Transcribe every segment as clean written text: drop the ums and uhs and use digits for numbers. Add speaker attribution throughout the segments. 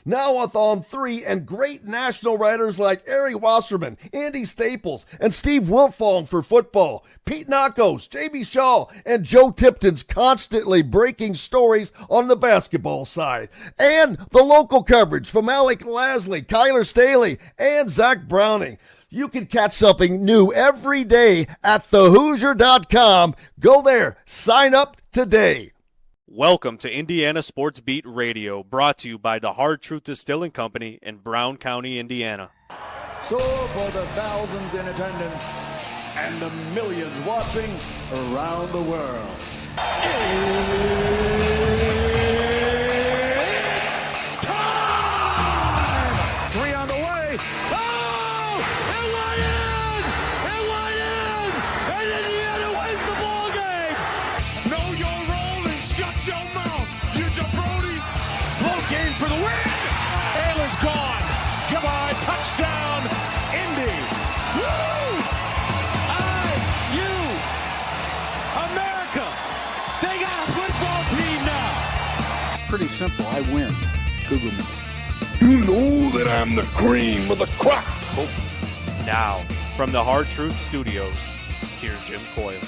Speaker 1: Now with On 3 and great national writers like Ari Wasserman, Andy Staples, and Steve Wiltfong for football, Pete Nakos, J.B. Shaw, and Joe Tipton's constantly breaking stories on the basketball side. And the local coverage from Alec Lasley, Kyler Staley, and Zach Browning. You can catch something new every day at thehoosier.com. Go there. Sign up today.
Speaker 2: Welcome to Indiana Sports Beat Radio, brought to you by the Hard Truth Distilling Company in Brown County, Indiana.
Speaker 3: So for the thousands in attendance and the millions watching around the world, it's time!
Speaker 4: 3 on the way. Oh! It went in! It went in! And Indiana wins the ball game!
Speaker 5: Know your role and shut your mouth, you jabroni!
Speaker 4: Float game for the win! Ayler's gone. Come on, touchdown, Indy! Woo! IU! America! They got a football team now!
Speaker 6: It's pretty simple. I win. Google me.
Speaker 5: You know that I'm the cream of the crop.
Speaker 2: Now, from the Hard Truth Studios, here's Jim Coyle.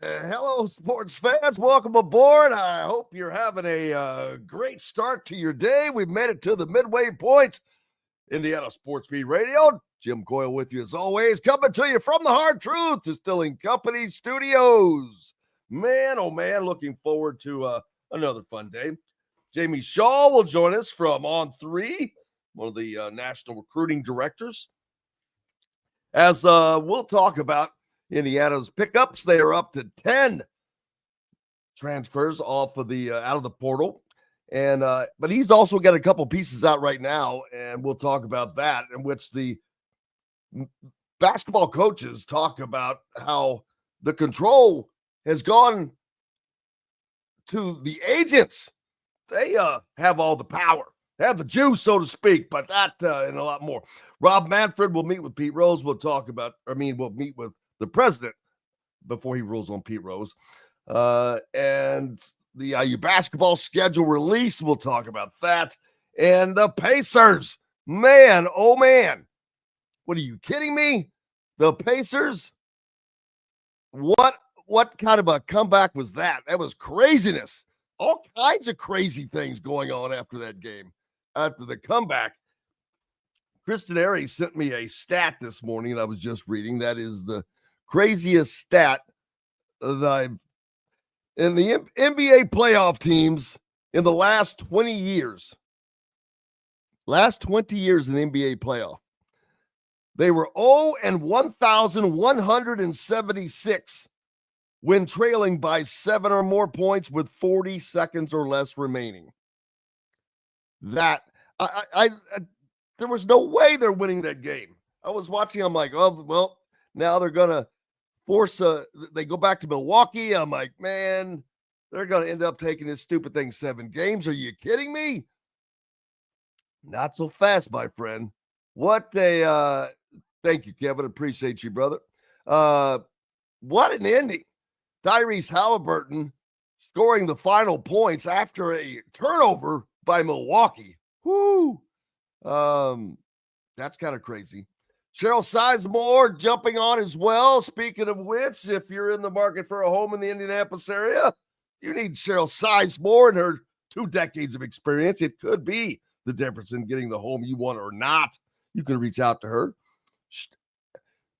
Speaker 1: Hello, sports fans. Welcome aboard. I hope you're having a great start to your day. We've made it to the midway point. Indiana Sports Beat Radio. Jim Coyle with you as always. Coming to you from the Hard Truth Distilling Company Studios. Man, oh man, looking forward to another fun day. Jamie Shaw will join us from On 3, one of the national recruiting directors. As we'll talk about Indiana's pickups. They are up to 10 transfers off of the out of the portal. And but he's also got a couple pieces out right now, and we'll talk about that, in which the basketball coaches talk about how the control has gone to the agents. They have all the power, they have the juice, so to speak, but that and a lot more. Rob Manfred will meet with Pete Rose. We'll meet with the president before he rules on Pete Rose. And the IU basketball schedule released. We'll talk about that. And the Pacers, man, oh man. What are you kidding me? The Pacers? What kind of a comeback was that? That was craziness. All kinds of crazy things going on after that game. After the comeback, Kristen Airy sent me a stat this morning that I was just reading. That is the craziest stat that I've in the NBA playoff teams in the last 20 years. Last 20 years in the NBA playoff. They were 0-1,176 when trailing by 7 or more points with 40 seconds or less remaining. That I there was no way they're winning that game. I was watching, I'm like, oh, well, now they're going to force they go back to Milwaukee. I'm like, man, they're going to end up taking this stupid thing 7 games. Are you kidding me? Not so fast, my friend. What a thank you, Kevin. Appreciate you, brother. What an ending. Tyrese Halliburton scoring the final points after a turnover by Milwaukee. Whoo. That's kind of crazy. Cheryl Sizemore jumping on as well. Speaking of which, if you're in the market for a home in the Indianapolis area, you need Cheryl Sizemore and her 2 decades of experience. It could be the difference in getting the home you want or not. You can reach out to her.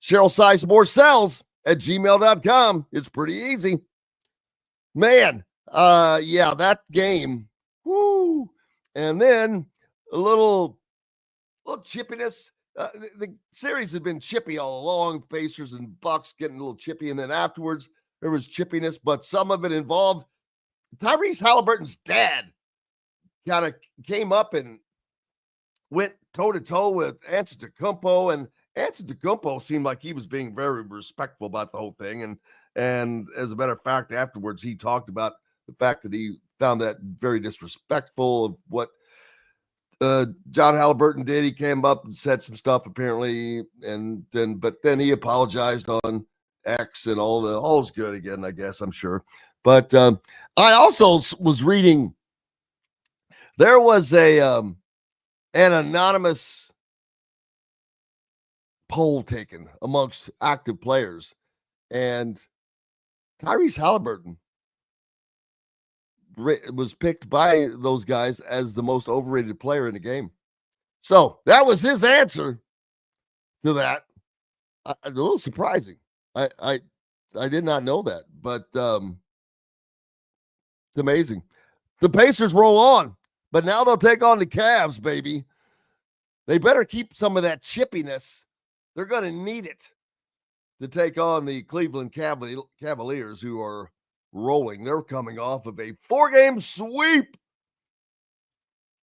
Speaker 1: Cheryl Sizemore sells at gmail.com. It's pretty easy. Man, yeah, that game. Woo. And then a little chippiness. The series had been chippy all along. Pacers and Bucks getting a little chippy, and then afterwards there was chippiness, but some of it involved Tyrese Halliburton's dad. Kind of came up and went toe-to-toe with Antetokounmpo, and Antetokounmpo seemed like he was being very respectful about the whole thing. And as a matter of fact, afterwards he talked about the fact that he found that very disrespectful of what John Halliburton did. He came up and said some stuff apparently, but then he apologized on X and all's good again, I guess, I'm sure. But I also was reading, there was an anonymous poll taken amongst active players, and Tyrese Halliburton was picked by those guys as the most overrated player in the game. So that was his answer to that. A little surprising. I did not know that, but it's amazing. The Pacers roll on, but now they'll take on the Cavs, baby. They better keep some of that chippiness. They're going to need it to take on the Cleveland Cavaliers, who are rolling. They're coming off of a 4-game sweep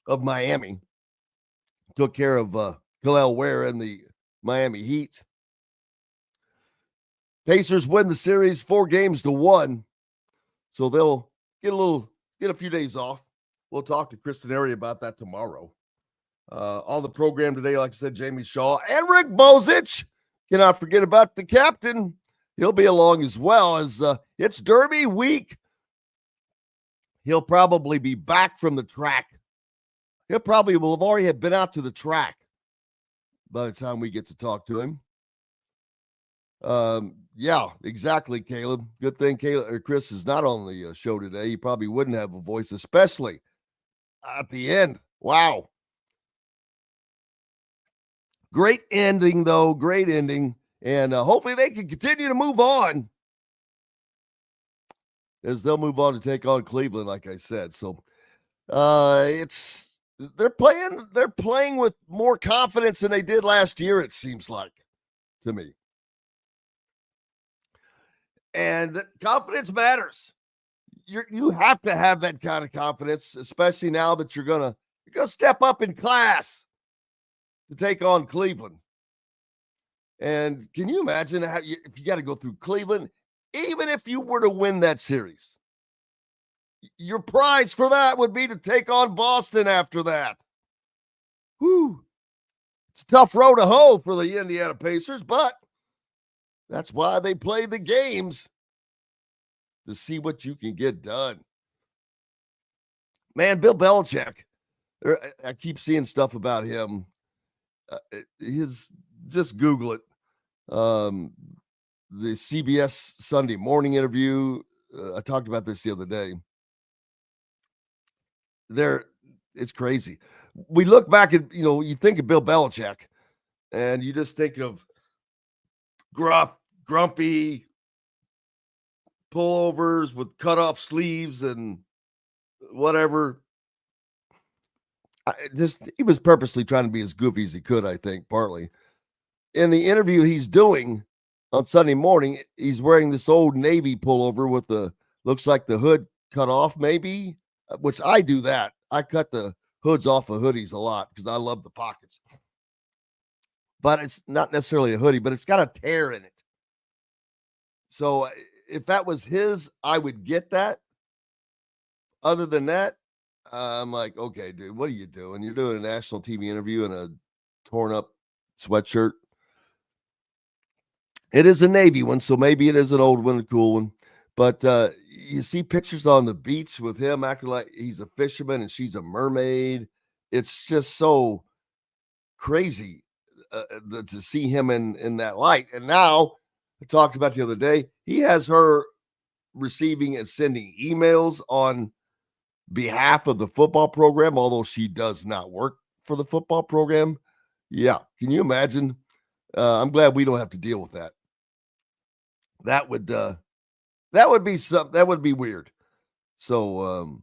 Speaker 1: of Miami. Took care of Khalil Ware and the Miami Heat. Pacers win the series 4-1, so they'll get a few days off. We'll talk to Chris Teneri about that tomorrow. On the program today, like I said, Jamie Shaw and Rick Bozich. Cannot forget about the captain. He'll be along as well, as it's Derby week. He'll probably be back from the track. He'll probably will have already been out to the track by the time we get to talk to him. Yeah, exactly, Caleb. Good thing Chris is not on the show today. He probably wouldn't have a voice, especially at the end. Wow. Great ending, though. Great ending. And hopefully they can continue to move on, as they'll move on to take on Cleveland, like I said. So they're playing with more confidence than they did last year, it seems like to me. And confidence matters. You have to have that kind of confidence, especially now that you're gonna step up in class to take on Cleveland. And can you imagine if you got to go through Cleveland, even if you were to win that series? Your prize for that would be to take on Boston after that. Whew. It's a tough road to hoe for the Indiana Pacers, but that's why they play the games, to see what you can get done. Man, Bill Belichick, I keep seeing stuff about him. Just Google it. The CBS Sunday morning interview. I talked about this the other day. It's crazy. We look back at, you think of Bill Belichick and you just think of gruff, grumpy pullovers with cut off sleeves and whatever. He was purposely trying to be as goofy as he could, I think, partly. In the interview he's doing on Sunday morning, he's wearing this old Navy pullover with looks like the hood cut off, maybe, which I do that. I cut the hoods off of hoodies a lot because I love the pockets. But it's not necessarily a hoodie, but it's got a tear in it. So if that was his, I would get that. Other than that, I'm like, okay, dude, what are you doing? You're doing a national TV interview in a torn up sweatshirt. It is a Navy one, so maybe it is an old one, a cool one. But you see pictures on the beach with him acting like he's a fisherman and she's a mermaid. It's just so crazy to see him in that light. And now, I talked about the other day, he has her receiving and sending emails on behalf of the football program, although she does not work for the football program. Yeah. Can you imagine? I'm glad we don't have to deal with that. That would be weird. So,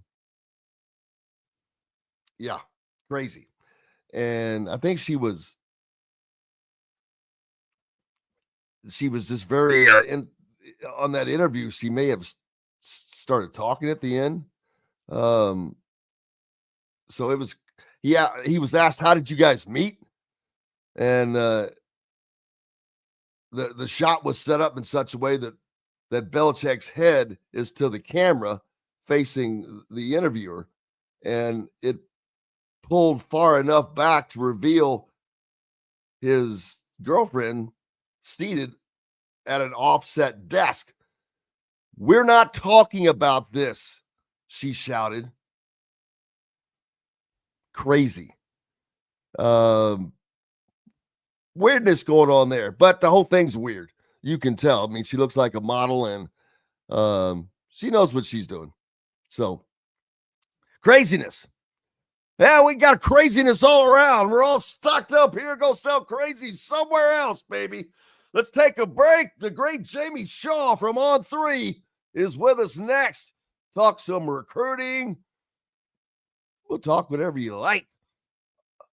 Speaker 1: yeah, crazy. And I think she was just very, on that interview, she may have started talking at the end. So it was, he was asked, how did you guys meet? And the shot was set up in such a way that Belichick's head is to the camera facing the interviewer, and it pulled far enough back to reveal his girlfriend seated at an offset desk. "We're not talking about this," she shouted. Crazy. Weirdness going on there, but the whole thing's weird. You can tell. I mean, she looks like a model, and she knows what she's doing. So, craziness. Yeah, we got craziness all around. We're all stocked up here. Go sell crazy somewhere else, baby. Let's take a break. The great Jamie Shaw from On3 is with us next. Talk some recruiting. We'll talk whatever you like.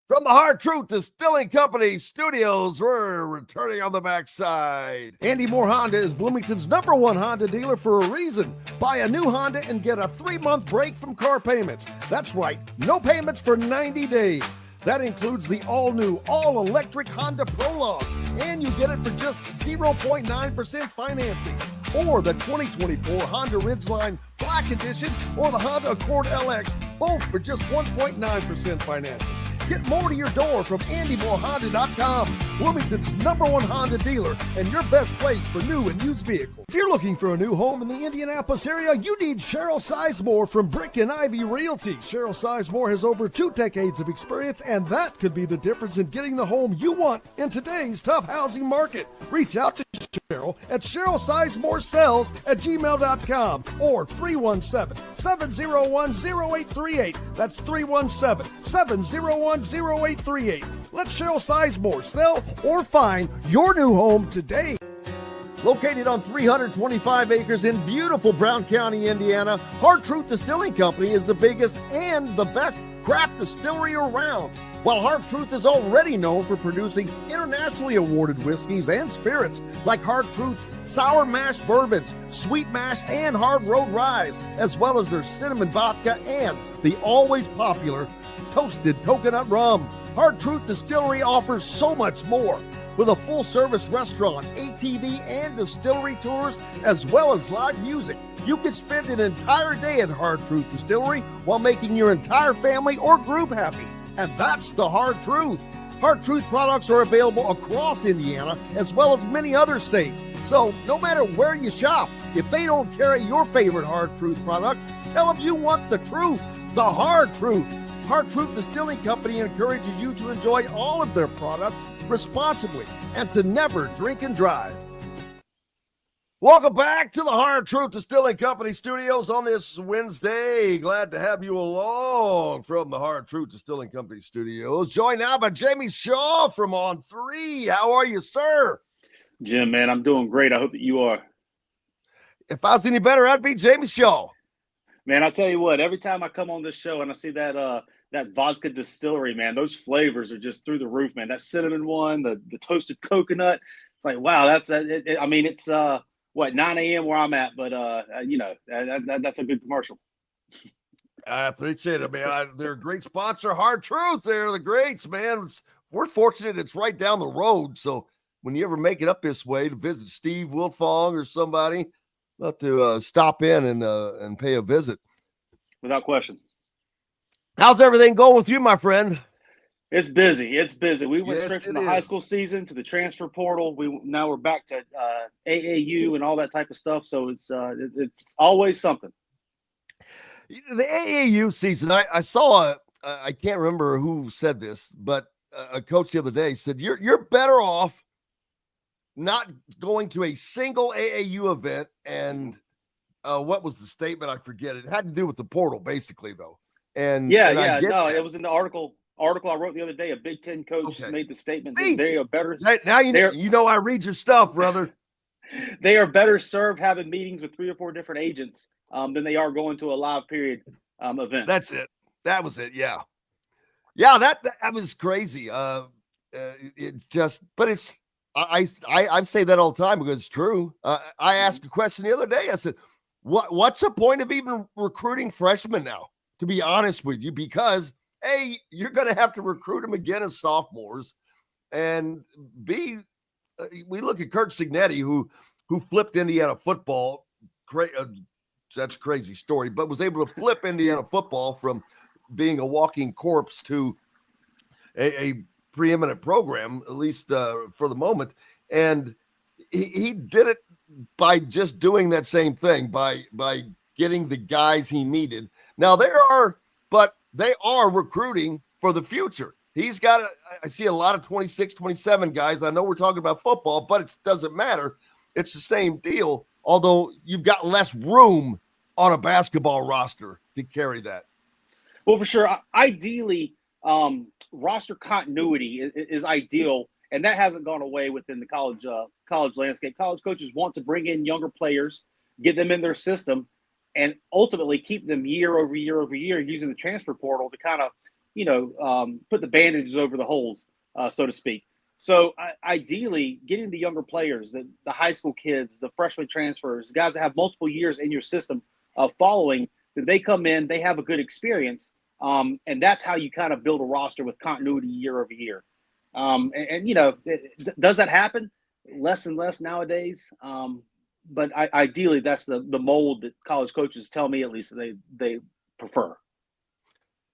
Speaker 1: From the Hard Truth Distilling Company studios, we're returning on the backside.
Speaker 7: Andy Moore Honda is Bloomington's #1 Honda dealer for a reason. Buy a new Honda and get a 3-month break from car payments. That's right, no payments for 90 days. That includes the all-new, all-electric Honda Prologue, and you get it for just 0.9% financing. Or the 2024 Honda Ridgeline Black Edition or the Honda Accord LX, both for just 1.9% financing. Get more to your door from AndyMooreHonda.com, Bloomington's #1 Honda dealer and your best place for new and used vehicles. If you're looking for a new home in the Indianapolis area, you need Cheryl Sizemore from Brick and Ivy Realty. Cheryl Sizemore has over 2 decades of experience, and that could be the difference in getting the home you want in today's tough housing market. Reach out to Cheryl at CherylSizemooreSells@gmail.com or 317-701-0838. That's 317-701-0838. Let Cheryl Sizemore sell or find your new home today. Located on 325 acres in beautiful Brown County, Indiana, Hard Truth Distilling Company is the biggest and the best craft distillery around. While Hard Truth is already known for producing internationally awarded whiskeys and spirits like Hard Truth Sour Mash Bourbons, Sweet Mash, and Hard Road Ryes, as well as their cinnamon vodka and the always popular toasted coconut rum. Hard Truth Distillery offers so much more. With a full-service restaurant, ATV, and distillery tours, as well as live music, you can spend an entire day at Hard Truth Distillery while making your entire family or group happy. And that's the Hard Truth. Hard Truth products are available across Indiana, as well as many other states. So no matter where you shop, if they don't carry your favorite Hard Truth product, tell them you want the truth, the Hard Truth. Hard Truth Distilling Company encourages you to enjoy all of their products responsibly and to never drink and drive. Welcome back to the Hard Truth Distilling Company studios on this Wednesday. Glad to have you along from the Hard Truth Distilling Company studios. Joined now by Jamie Shaw from On3. How are you, sir?
Speaker 8: Jim, man, I'm doing great. I hope that you are.
Speaker 1: If I was any better, I'd be Jamie Shaw.
Speaker 8: Man, I'll tell you what, every time I come on this show and I see that vodka distillery, man, those flavors are just through the roof, man. That cinnamon one, the toasted coconut. It's like, wow, it's 9 a.m. where I'm at, but that's a good commercial.
Speaker 1: I appreciate it, man. They're a great sponsor. Hard Truth, they're the greats, man. We're fortunate it's right down the road, so when you ever make it up this way to visit Steve Wilfong or somebody, love to stop in and pay a visit.
Speaker 8: Without question.
Speaker 1: How's everything going with you, my friend?
Speaker 8: It's busy. We went straight from the high school season to the transfer portal. Now we're back to AAU and all that type of stuff. So it's always something.
Speaker 1: The AAU season, I saw I can't remember who said this, but a coach the other day said you're better off not going to a single AAU event. And what was the statement? I forget. It had to do with the portal, basically, though. And it was in the article I wrote the other day. A Big Ten coach made the statement that they are better. Now I read your stuff, brother.
Speaker 8: They are better served having meetings with 3 or 4 different agents than they are going to a live period event.
Speaker 1: That's it. That was it. Yeah. That was crazy. It's just, but it's. I say that all the time because it's true. I asked a question the other day. I said, "What's the point of even recruiting freshmen now?" To be honest with you, because A, you're going to have to recruit them again as sophomores, and B, we look at Kurt Signetti, who flipped Indiana football. That's a crazy story, but was able to flip Indiana football from being a walking corpse to a preeminent program, at least for the moment. And he did it by just doing that same thing, by getting the guys he needed. Now they are recruiting for the future. I see a lot of 26, 27 guys. I know we're talking about football, but it doesn't matter. It's the same deal, although you've got less room on a basketball roster to carry that.
Speaker 8: Well, for sure. Ideally, roster continuity is ideal, and that hasn't gone away within the college landscape. College coaches want to bring in younger players, get them in their system, and ultimately keep them year over year over year using the transfer portal to kind of, put the bandages over the holes, so to speak. So ideally, getting the younger players, the high school kids, the freshman transfers, guys that have multiple years in your system following, that they come in, they have a good experience, and that's how you kind of build a roster with continuity year over year. Does that happen? Less and less nowadays. But ideally, that's the mold that college coaches tell me, at least, they prefer.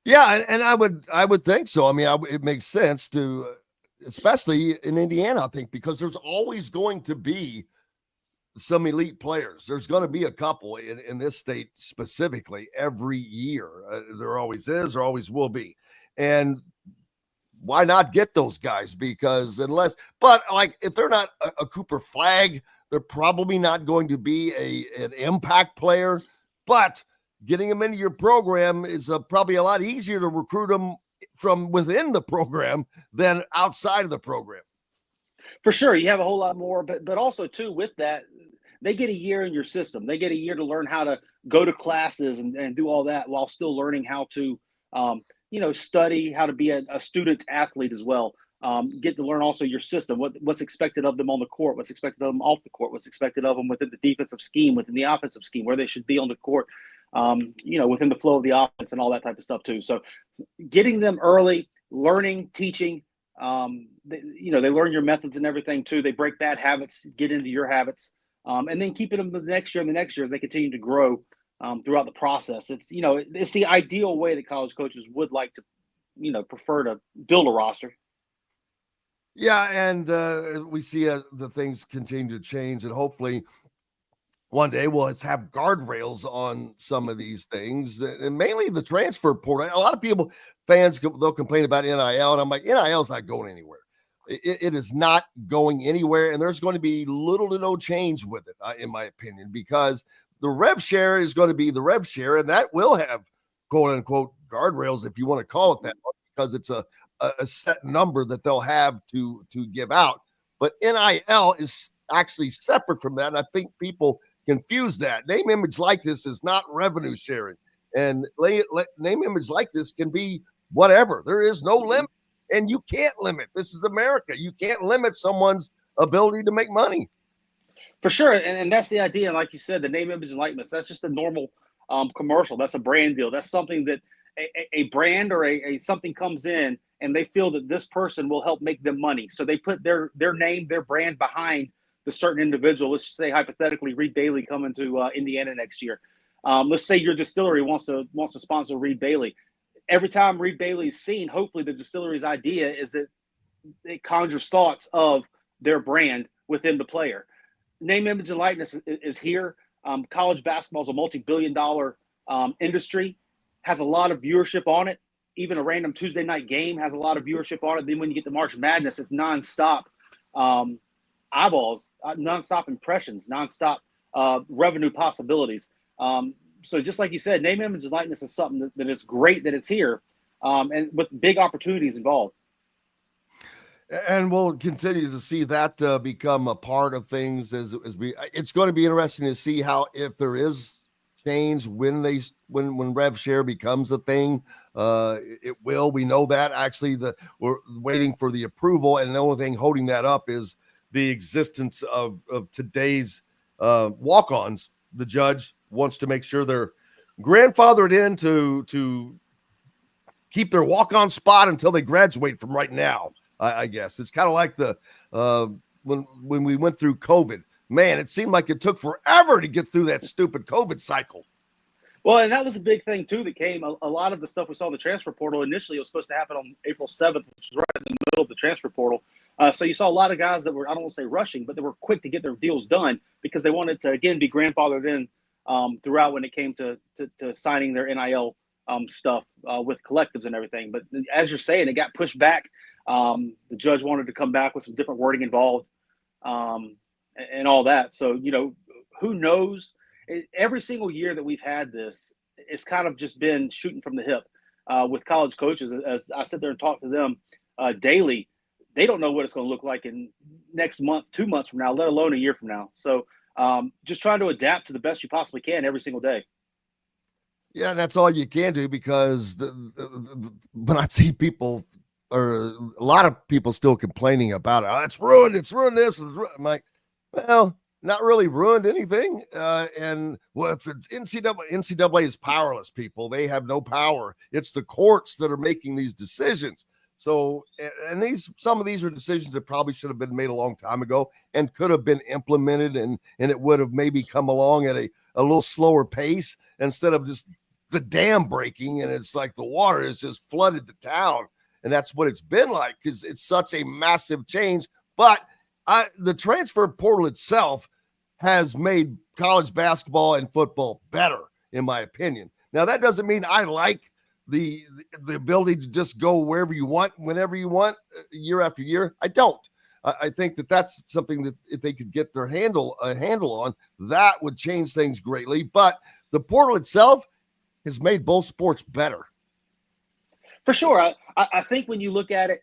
Speaker 1: Yeah, and I would think so. I mean, it makes sense to, especially in Indiana, I think, because there's always going to be some elite players. There's going to be a couple in this state specifically every year. There always is, there always will be. And why not get those guys? Because if they're not a Cooper Flagg, they're probably not going to be an impact player. But getting them into your program is probably a lot easier to recruit them from within the program than outside of the program.
Speaker 8: For sure. You have a whole lot more, but also too, with that, they get a year in your system. They get a year to learn how to go to classes and do all that while still learning how to, study, how to be a student athlete as well. Get to learn also your system, what's expected of them on the court, what's expected of them off the court, what's expected of them within the defensive scheme, within the offensive scheme, where they should be on the court, within the flow of the offense and all that type of stuff too. So getting them early, learning, teaching, they learn your methods and everything too. They break bad habits, get into your habits, and then keeping them the next year and the next year as they continue to grow throughout the process. It's the ideal way that college coaches would like to, prefer to build a roster.
Speaker 1: Yeah, and we see the things continue to change, and hopefully one day we'll have guardrails on some of these things, and mainly the transfer portal. A lot of fans, they'll complain about NIL, and I'm like, NIL is not going anywhere. It is not going anywhere, and there's going to be little to no change with it, in my opinion, because the rev share is going to be the rev share, and that will have quote-unquote guardrails, if you want to call it that, because it's a set number that they'll have to give out. But NIL is actually separate from that, and I think people confuse that. Name, image, likeness is not revenue sharing, and name, image, likeness can be whatever. There is no limit, and you can't limit. This is America. You can't limit someone's ability to make money.
Speaker 8: For sure, and that's the idea. And like you said, the name, image, and likeness, that's just a normal commercial. That's a brand deal. That's something that a brand or a something comes in, and they feel that this person will help make them money. So they put their name, their brand behind the certain individual. Let's just say hypothetically, Reed Bailey coming to Indiana next year. Let's say your distillery wants to sponsor Reed Bailey. Every time Reed Bailey is seen, hopefully the distillery's idea is that it conjures thoughts of their brand within the player. Name, image, and likeness is here. College basketball is a multi-billion-dollar industry, has a lot of viewership on it. Even a random Tuesday night game has a lot of viewership on it. Then when you get to March Madness, it's nonstop eyeballs, nonstop impressions, nonstop revenue possibilities. So just like you said, name, image, and likeness is something that is great that it's here, and with big opportunities involved.
Speaker 1: And we'll continue to see that become a part of things as it's going to be interesting to see if there is change when rev share becomes a thing. It will. We know that actually we're waiting for the approval, and the only thing holding that up is the existence of today's walk-ons. The judge wants to make sure they're grandfathered in to keep their walk-on spot until they graduate from right now. I guess it's kind of like when we went through COVID. Man, it seemed like it took forever to get through that stupid COVID cycle.
Speaker 8: Well, and that was a big thing too that came. A lot of the stuff we saw in the transfer portal initially, it was supposed to happen on April 7th, which was right in the middle of the transfer portal. So you saw a lot of guys that were, I don't want to say rushing, but they were quick to get their deals done because they wanted to, again, be grandfathered in throughout when it came to signing their NIL stuff with collectives and everything. But as you're saying, it got pushed back. The judge wanted to come back with some different wording involved and all that. So, you know, who knows? Every single year that we've had this, it's kind of just been shooting from the hip with college coaches. As I sit there and talk to them daily, they don't know what it's going to look like in next month, 2 months from now, let alone a year from now. So just trying to adapt to the best you possibly can every single day.
Speaker 1: Yeah, that's all you can do because when I see people or a lot of people still complaining about it, it's ruined this. I'm like, well, not really ruined anything. And well, if it's NCAA is powerless, people. They have no power. It's the courts that are making these decisions. So, and some of these are decisions that probably should have been made a long time ago and could have been implemented, and it would have maybe come along at a little slower pace instead of just the dam breaking, and it's like the water has just flooded the town. And that's what it's been like because it's such a massive change. But the transfer portal itself has made college basketball and football better, in my opinion. Now, that doesn't mean I like the ability to just go wherever you want, whenever you want, year after year. I don't. I think that that's something that if they could get their handle on, that would change things greatly. But the portal itself has made both sports better.
Speaker 8: For sure. I think when you look at it,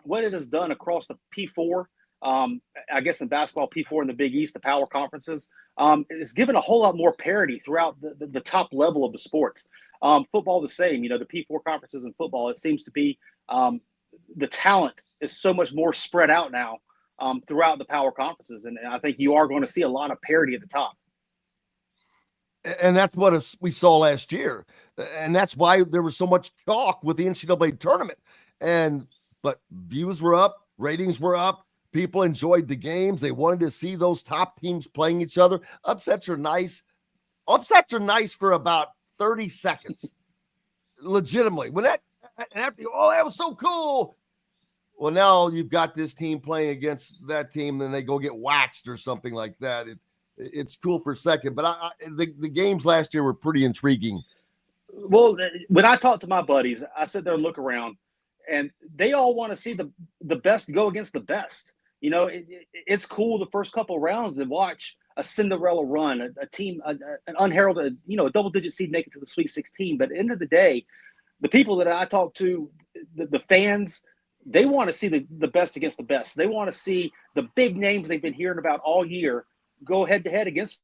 Speaker 8: what it has done across the P4, I guess in basketball, P4 in the Big East, the power conferences, it's given a whole lot more parity throughout the top level of the sports. Football, the same. You know, the P4 conferences in football, it seems to be the talent is so much more spread out now throughout the power conferences. And I think you are going to see a lot of parity at the top.
Speaker 1: And that's what we saw last year. And that's why there was so much talk with the NCAA tournament. But views were up, ratings were up. People enjoyed the games. They wanted to see those top teams playing each other. Upsets are nice. Upsets are nice for about 30 seconds. Legitimately. When that was so cool. Well, now you've got this team playing against that team, then they go get waxed or something like that. It's cool for a second, but the games last year were pretty intriguing.
Speaker 8: Well, when I talk to my buddies, I sit there and look around, and they all want to see the best go against the best. You know, it's cool the first couple of rounds to watch a Cinderella run, a team, an unheralded, a double-digit seed make it to the Sweet 16. But at the end of the day, the people that I talk to, the fans, they want to see the best against the best. They want to see the big names they've been hearing about all year go head-to-head against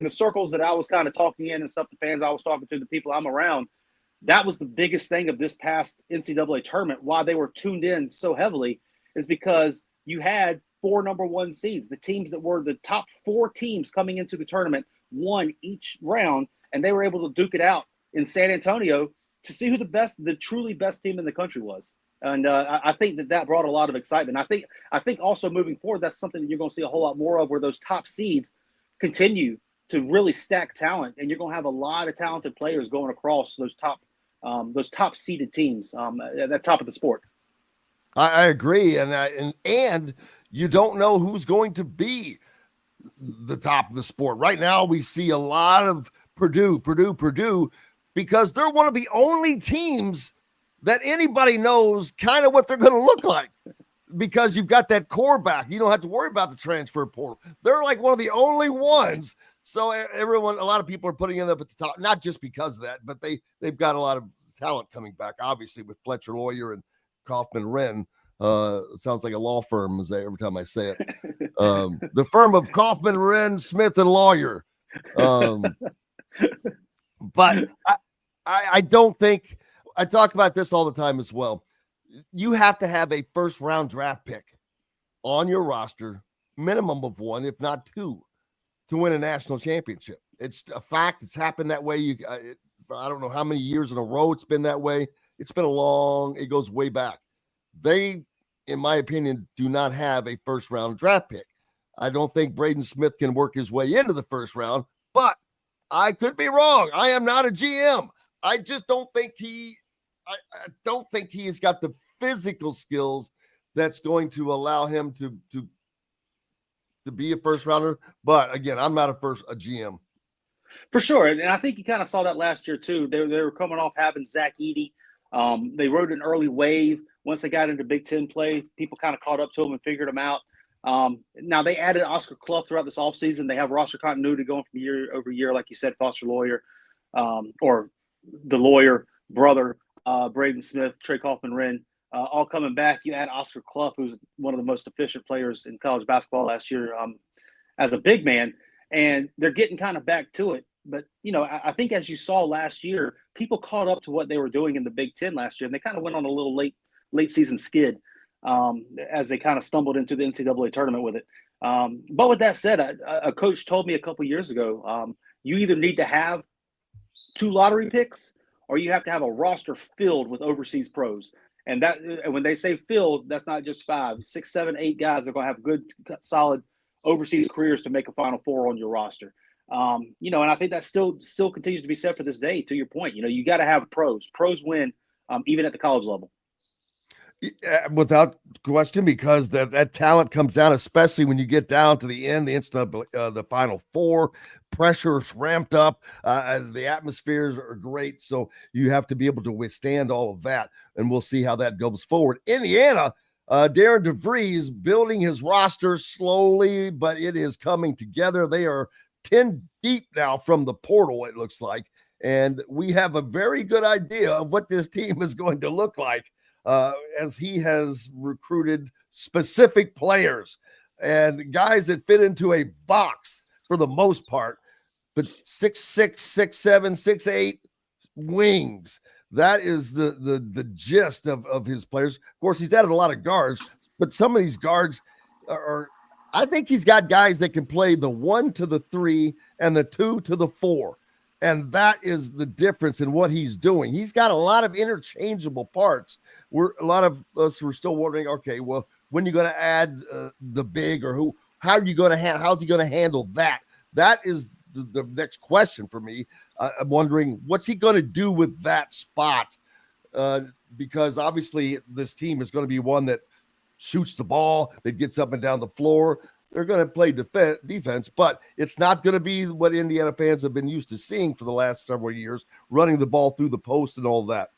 Speaker 8: in the circles that I was kind of talking in and stuff, the fans I was talking to, the people I'm around. That was the biggest thing of this past NCAA tournament. Why they were tuned in so heavily is because you had 4 number 1 seeds. The teams that were the top 4 teams coming into the tournament won each round, and they were able to duke it out in San Antonio to see who the truly best team in the country was. And I think that brought a lot of excitement. I think also moving forward, that's something that you're going to see a whole lot more of, where those top seeds continue to really stack talent, and you're going to have a lot of talented players going across those top seeded teams at the top of the sport.
Speaker 1: I agree, and you don't know who's going to be the top of the sport. Right now, we see a lot of Purdue, because they're one of the only teams that anybody knows kind of what they're going to look like, because you've got that core back. You don't have to worry about the transfer portal. They're like one of the only ones. So a lot of people are putting them up at the top, not just because of that, but they've got a lot of talent coming back, obviously, with Fletcher Lawyer and Kaufman Wren. Sounds like a law firm every time I say it. The firm of Kaufman, Wren, Smith, and Lawyer. But I don't think – I talk about this all the time as well. You have to have a first-round draft pick on your roster, minimum of 1, if not 2, to win a national championship. It's a fact. It's happened that way. I don't know how many years in a row it's been that way. It goes way back. They, in my opinion, do not have a first-round draft pick. I don't think Braden Smith can work his way into the first round, but I could be wrong. I am not a GM. I just don't think I don't think he's got the physical skills that's going to allow him to be a first rounder. But again, I'm not a GM.
Speaker 8: For sure. And I think you kind of saw that last year too. They were coming off having Zach Edey. They rode an early wave. Once they got into Big Ten play, people kind of caught up to them and figured them out. Now they added Oscar Clough throughout this offseason. They have roster continuity going from year over year, like you said, Foster Lawyer, or the Lawyer brother, Braden Smith, Trey Kaufman-Wren, all coming back. You add Oscar Clough, who's one of the most efficient players in college basketball last year as a big man, and they're getting kind of back to it. But, I think as you saw last year, people caught up to what they were doing in the Big Ten last year, and they kind of went on a little late season skid as they kind of stumbled into the NCAA tournament with it. But with that said, a coach told me a couple years ago, you either need to have 2 lottery picks or you have to have a roster filled with overseas pros. And when they say filled, that's not just 5, 6, 7, 8 guys that are going to have good, solid overseas careers to make a Final Four on your roster. And I think that still continues to be said for this day. To your point, you got to have pros. Pros win, even at the college level.
Speaker 1: Yeah, without question, because that talent comes down, especially when you get down to the end, the Final Four. Pressure's ramped up. The atmospheres are great, so you have to be able to withstand all of that, and we'll see how that goes forward. Indiana, Darian DeVries building his roster slowly, but it is coming together. They are 10 deep now from the portal, it looks like, and we have a very good idea of what this team is going to look like. As he has recruited specific players and guys that fit into a box for the most part, but 6'6", 6'7", 6'8" wings. That is the gist of his players. Of course, he's added a lot of guards, but some of these guards are I think he's got guys that can play the 1 to the 3 and the 2 to the 4. And that is the difference in what he's doing. He's got a lot of interchangeable parts. A lot of us were still wondering, okay, well, when are you going to add the big, or how's he going to handle that? That is the next question for me. I'm wondering, what's he going to do with that spot? Because obviously this team is going to be one that shoots the ball, that gets up and down the floor. They're going to play defense, but it's not going to be what Indiana fans have been used to seeing for the last several years, running the ball through the post and all that.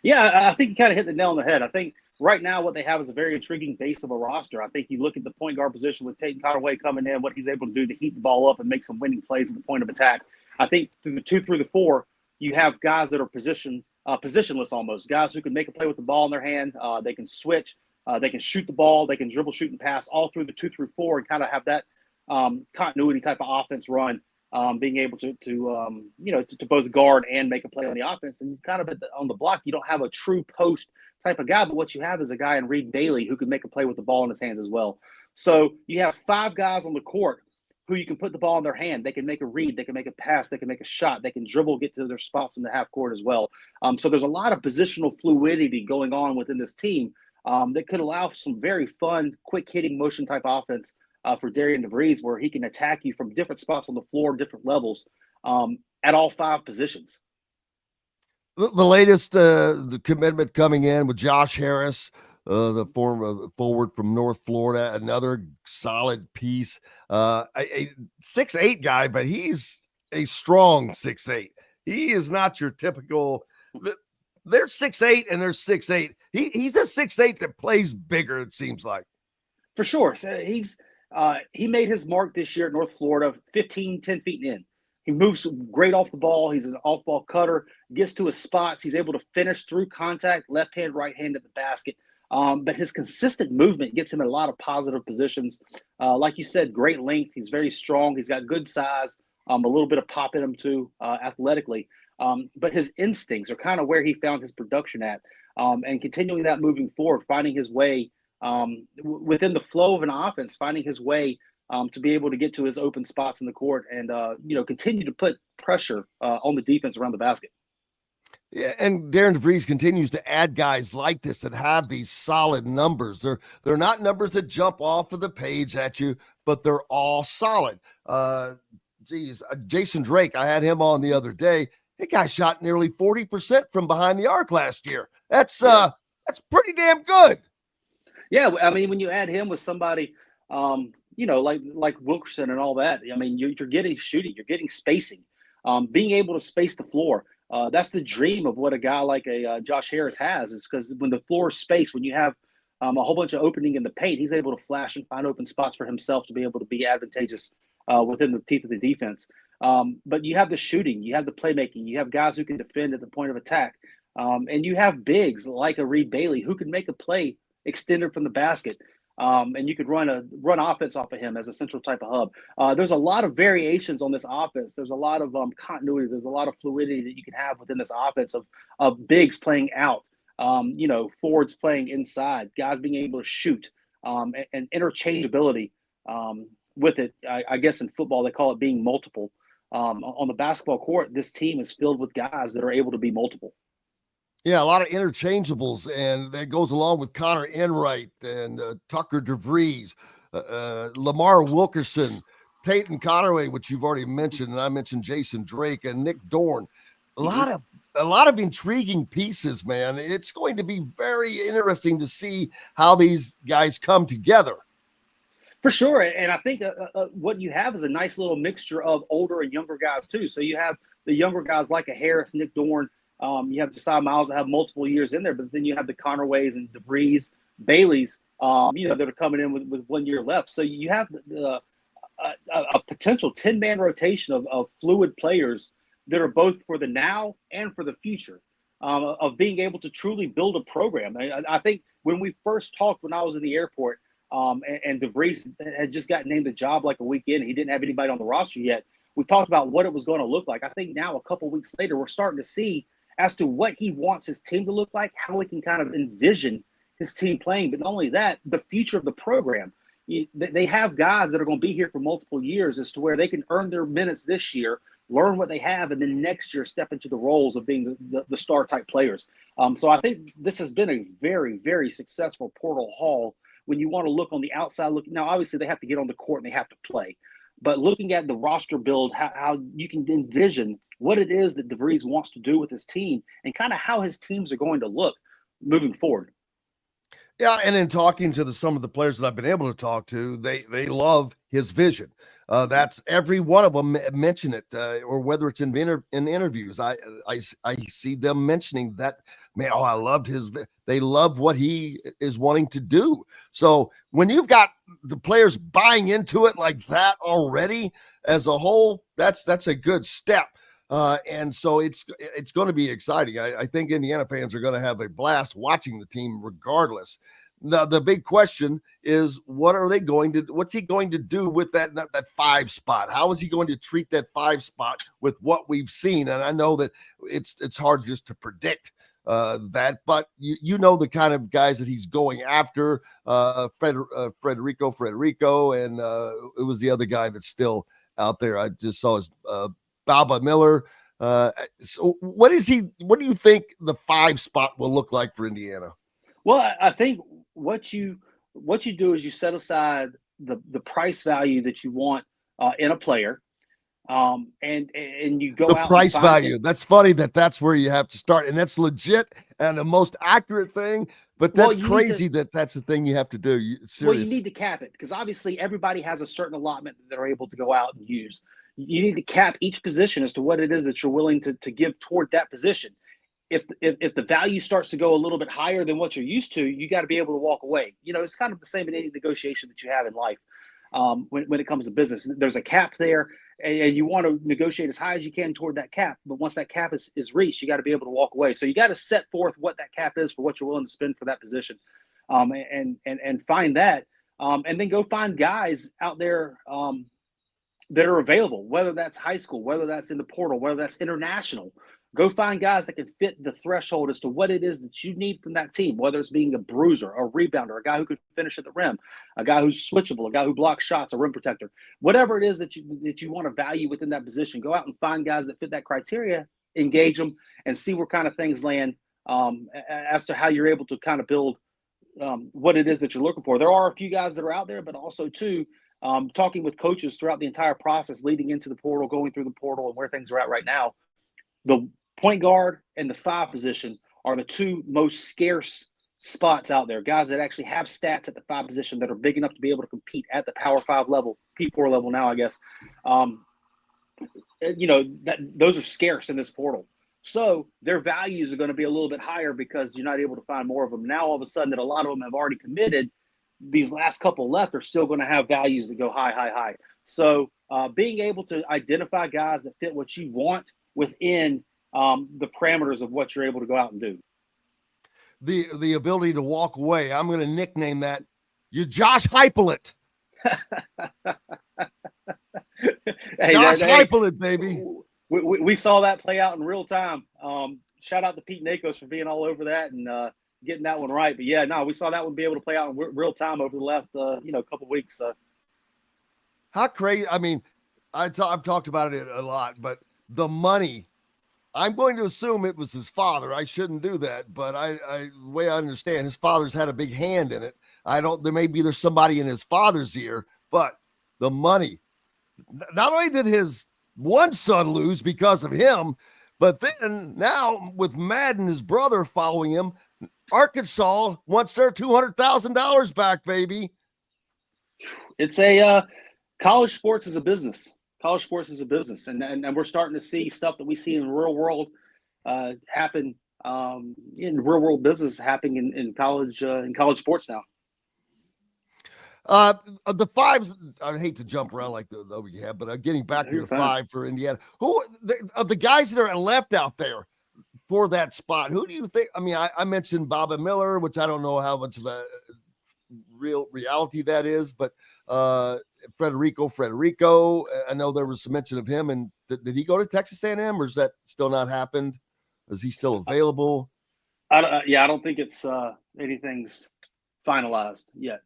Speaker 8: Yeah, I think you kind of hit the nail on the head. I think right now what they have is a very intriguing base of a roster. I think you look at the point guard position with Tate Conaway coming in, what he's able to do to heat the ball up and make some winning plays at the point of attack. I think through the 2 through the 4, you have guys that are positionless almost, guys who can make a play with the ball in their hand. They can switch. They can shoot the ball. They can dribble, shoot, and pass all through the 2 through 4 and kind of have that continuity type of offense run, being able to both guard and make a play on the offense. And kind of on the block, you don't have a true post type of guy, but what you have is a guy in Reed Bailey who can make a play with the ball in his hands as well. So you have 5 guys on the court who you can put the ball in their hand. They can make a read. They can make a pass. They can make a shot. They can dribble, get to their spots in the half court as well. So there's a lot of positional fluidity going on within this team that could allow some very fun, quick-hitting motion type offense for Darian DeVries, where he can attack you from different spots on the floor, different levels, at all 5 positions.
Speaker 1: The latest the commitment coming in with Josh Harris, the forward from North Florida, another solid piece. A 6'8" guy, but he's a strong 6'8". He is not your typical. They're 6'8" and they're 6'8". He's a 6'8" that plays bigger, it seems like.
Speaker 8: For sure. So he made his mark this year at North Florida, 10 feet in. He moves great off the ball. He's an off-ball cutter, gets to his spots. He's able to finish through contact, left hand, right hand at the basket. But his consistent movement gets him in a lot of positive positions. Like you said, great length. He's very strong. He's got good size, a little bit of pop in him too, athletically. But his instincts are kind of where he found his production at, and continuing that moving forward, finding his way within the flow of an offense, finding his way to be able to get to his open spots in the court and, continue to put pressure on the defense around the basket.
Speaker 1: Yeah, and Darian DeVries continues to add guys like this that have these solid numbers. They're not numbers that jump off of the page at you, but they're all solid. Jason Drake, I had him on the other day. That guy shot nearly 40% from behind the arc last year. That's pretty damn good.
Speaker 8: Yeah, I mean, when you add him with somebody, like Wilkerson and all that, I mean, you're getting shooting, you're getting spacing, being able to space the floor. That's the dream of what a guy like a Josh Harris has, is because when the floor is spaced, when you have a whole bunch of opening in the paint, he's able to flash and find open spots for himself to be able to be advantageous within the teeth of the defense. But you have the shooting, you have the playmaking, you have guys who can defend at the point of attack, and you have bigs like a Reed Bailey who can make a play extended from the basket, and you could run offense off of him as a central type of hub. There's a lot of variations on this offense. There's a lot of continuity. There's a lot of fluidity that you can have within this offense of bigs playing out, forwards playing inside, guys being able to shoot, and interchangeability with it. I guess in football they call it being multiple. On the basketball court, this team is filled with guys that are able to be multiple.
Speaker 1: Yeah, a lot of interchangeables, and that goes along with Connor Enright and Tucker DeVries, Lamar Wilkerson, Tatum Conaway, which you've already mentioned, and I mentioned Jason Drake and Nick Dorn. A lot of intriguing pieces, man. It's going to be very interesting to see how these guys come together.
Speaker 8: For sure, and I think what you have is a nice little mixture of older and younger guys too. So you have the younger guys like a Harris, Nick Dorn. You have Josiah Miles that have multiple years in there, but then you have the Conaways and DeVries, Baileys, that are coming in with 1 year left. So you have a potential 10-man rotation of fluid players that are both for the now and for the future, of being able to truly build a program. I think when we first talked when I was in the airport, and DeVries had just gotten named the job like a week in, he didn't have anybody on the roster yet. We talked about what it was going to look like. I think now, a couple weeks later, we're starting to see as to what he wants his team to look like, how he can kind of envision his team playing. But not only that, the future of the program. They have guys that are going to be here for multiple years, as to where they can earn their minutes this year, learn what they have, and then next year step into the roles of being the star-type players. So I think this has been a very, very successful portal haul when you want to look on the outside. Now, obviously, they have to get on the court and they have to play. But looking at the roster build, how you can envision what it is that DeVries wants to do with his team and kind of how his teams are going to look moving forward.
Speaker 1: Yeah, and in talking to some of the players that I've been able to talk to, they love his vision. That's every one of them mention it, or whether it's in interviews. I see them mentioning that, man, I loved they love what he is wanting to do. So when you've got the players buying into it like that already as a whole, that's a good step. And so it's going to be exciting. I think Indiana fans are going to have a blast watching the team regardless. Now, the big question is, what's he going to do with that 5 spot? How is he going to treat that 5 spot with what we've seen? And I know that it's hard just to predict that, but you know the kind of guys that he's going after, Federico, and it was the other guy that's still out there. I just saw his Baba Miller. So what do you think the 5 spot will look like for Indiana?
Speaker 8: Well, I think what you do is you set aside the price value that you want in a player, and you go
Speaker 1: the
Speaker 8: out
Speaker 1: price
Speaker 8: and find
Speaker 1: value. That's funny that's where you have to start, and that's legit and the most accurate thing. But that's crazy that's the thing you have to do.
Speaker 8: Well, you need to cap it, because obviously everybody has a certain allotment that they're able to go out and use. You need to cap each position as to what it is that you're willing to give toward that position. If the value starts to go a little bit higher than what you're used to, you got to be able to walk away. It's kind of the same in any negotiation that you have in life. When it comes to business, there's a cap there, and you want to negotiate as high as you can toward that cap. But once that cap is reached, you got to be able to walk away. So you got to set forth what that cap is for what you're willing to spend for that position, and find that, and then go find guys out there that are available, whether that's high school, whether that's in the portal, whether that's international. Go find guys that can fit the threshold as to what it is that you need from that team, whether it's being a bruiser, a rebounder, a guy who can finish at the rim, a guy who's switchable, a guy who blocks shots, a rim protector. Whatever it is that you want to value within that position, go out and find guys that fit that criteria, engage them, and see where kind of things land as to how you're able to kind of build what it is that you're looking for. There are a few guys that are out there, but also, too, talking with coaches throughout the entire process leading into the portal, going through the portal, and where things are at right now. the point guard and the 5 position are the 2 most scarce spots out there. Guys that actually have stats at the 5 position that are big enough to be able to compete at the Power 5 level, P4 level now, I guess. Those are scarce in this portal. So their values are going to be a little bit higher because you're not able to find more of them. Now, all of a sudden that a lot of them have already committed, these last couple left are still going to have values that go high. So being able to identify guys that fit what you want within the parameters of what you're able to go out and do.
Speaker 1: The ability to walk away. I'm going to nickname that you Josh Heupel-it. Josh Heupel-it, baby.
Speaker 8: We saw that play out in real time. Shout out to Pete Nakos for being all over that and getting that one right. But yeah, no, we saw that one be able to play out in real time over the last couple weeks.
Speaker 1: How crazy! I mean, I've talked about it a lot, but the money. I'm going to assume it was his father. I shouldn't do that, but the way I understand, his father's had a big hand in it. There's somebody in his father's ear, but the money. Not only did his one son lose because of him, but then now with Madden, his brother following him, Arkansas wants their $200,000 back, baby.
Speaker 8: It's a college sports is a business. College sports is a business, and we're starting to see stuff that we see in the real world happen in real world business happening in college sports now.
Speaker 1: The 5s, I hate to jump around like the we have, but getting back to the 5 for Indiana, of the guys that are left out there for that spot, who do you think? I mean, I mentioned Bobby Miller, which I don't know how much of a real reality that is, but Federico, I know there was some mention of him, and did he go to Texas A&M, or is that still not happened? Is he still available?
Speaker 8: I don't think it's anything's finalized yet.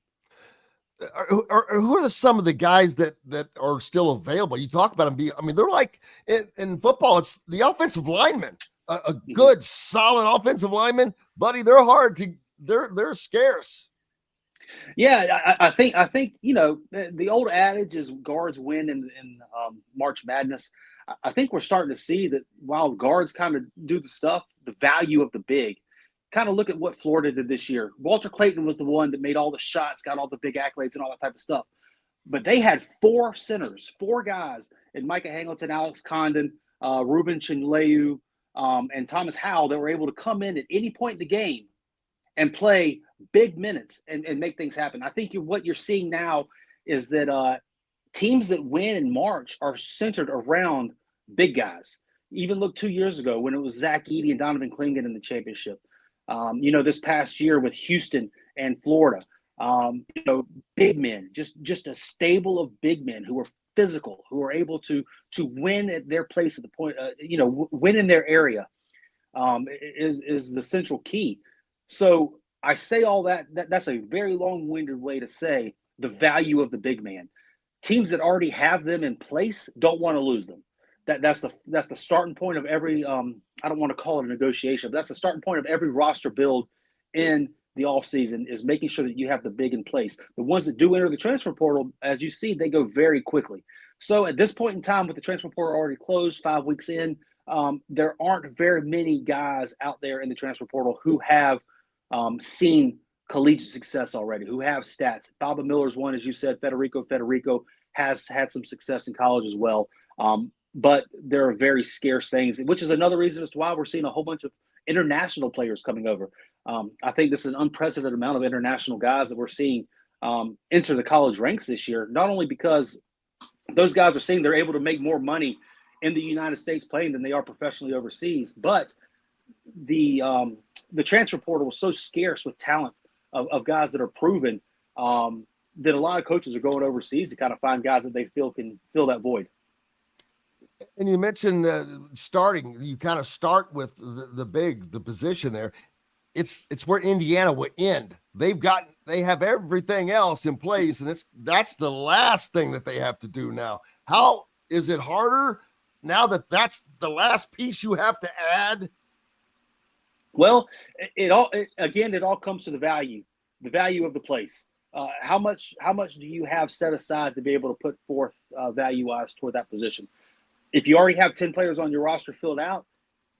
Speaker 1: Who are some of the guys that are still available? You talk about them they're like in football, it's the offensive linemen, a good solid offensive lineman, buddy. They're scarce.
Speaker 8: Yeah, I think the old adage is guards win in March Madness. I think we're starting to see that while guards kind of do the stuff, the value of the big. Kind of look at what Florida did this year. Walter Clayton was the one that made all the shots, got all the big accolades and all that type of stuff. But they had 4 centers, 4 guys in Micah Hamilton, Alex Condon, Ruben Chinleu, and Thomas Howell that were able to come in at any point in the game and play big minutes and make things happen. I think what you're seeing now is that teams that win in March are centered around big guys. Even look 2 years ago when it was Zach Edey and Donovan Clingan in the championship. This past year with Houston and Florida, big men, just a stable of big men who are physical, who are able to win at their place at the point, win in their area, is the central key. So I say all that's a very long-winded way to say the value of the big man. Teams that already have them in place don't want to lose them. That's the starting point of every I don't want to call it a negotiation, but that's the starting point of every roster build in the offseason is making sure that you have the big in place. The ones that do enter the transfer portal, as you see, they go very quickly. So at this point in time, with the transfer portal already closed 5 weeks in, there aren't very many guys out there in the transfer portal who have seen collegiate success already, who have stats. Bobby Miller's one, as you said. Federico has had some success in college as well. But there are very scarce things, which is another reason as to why we're seeing a whole bunch of international players coming over. I think this is an unprecedented amount of international guys that we're seeing enter the college ranks this year, not only because those guys are seeing they're able to make more money in the United States playing than they are professionally overseas, but the transfer portal was so scarce with talent of guys that are proven that a lot of coaches are going overseas to kind of find guys that they feel can fill that void.
Speaker 1: And you mentioned starting. You kind of start with the position there. It's where Indiana would end. They have everything else in place, and that's the last thing that they have to do now. How is it harder now that that's the last piece you have to add?
Speaker 8: Well, it all comes to the value of the place. How much do you have set aside to be able to put forth value-wise toward that position? If you already have 10 players on your roster filled out,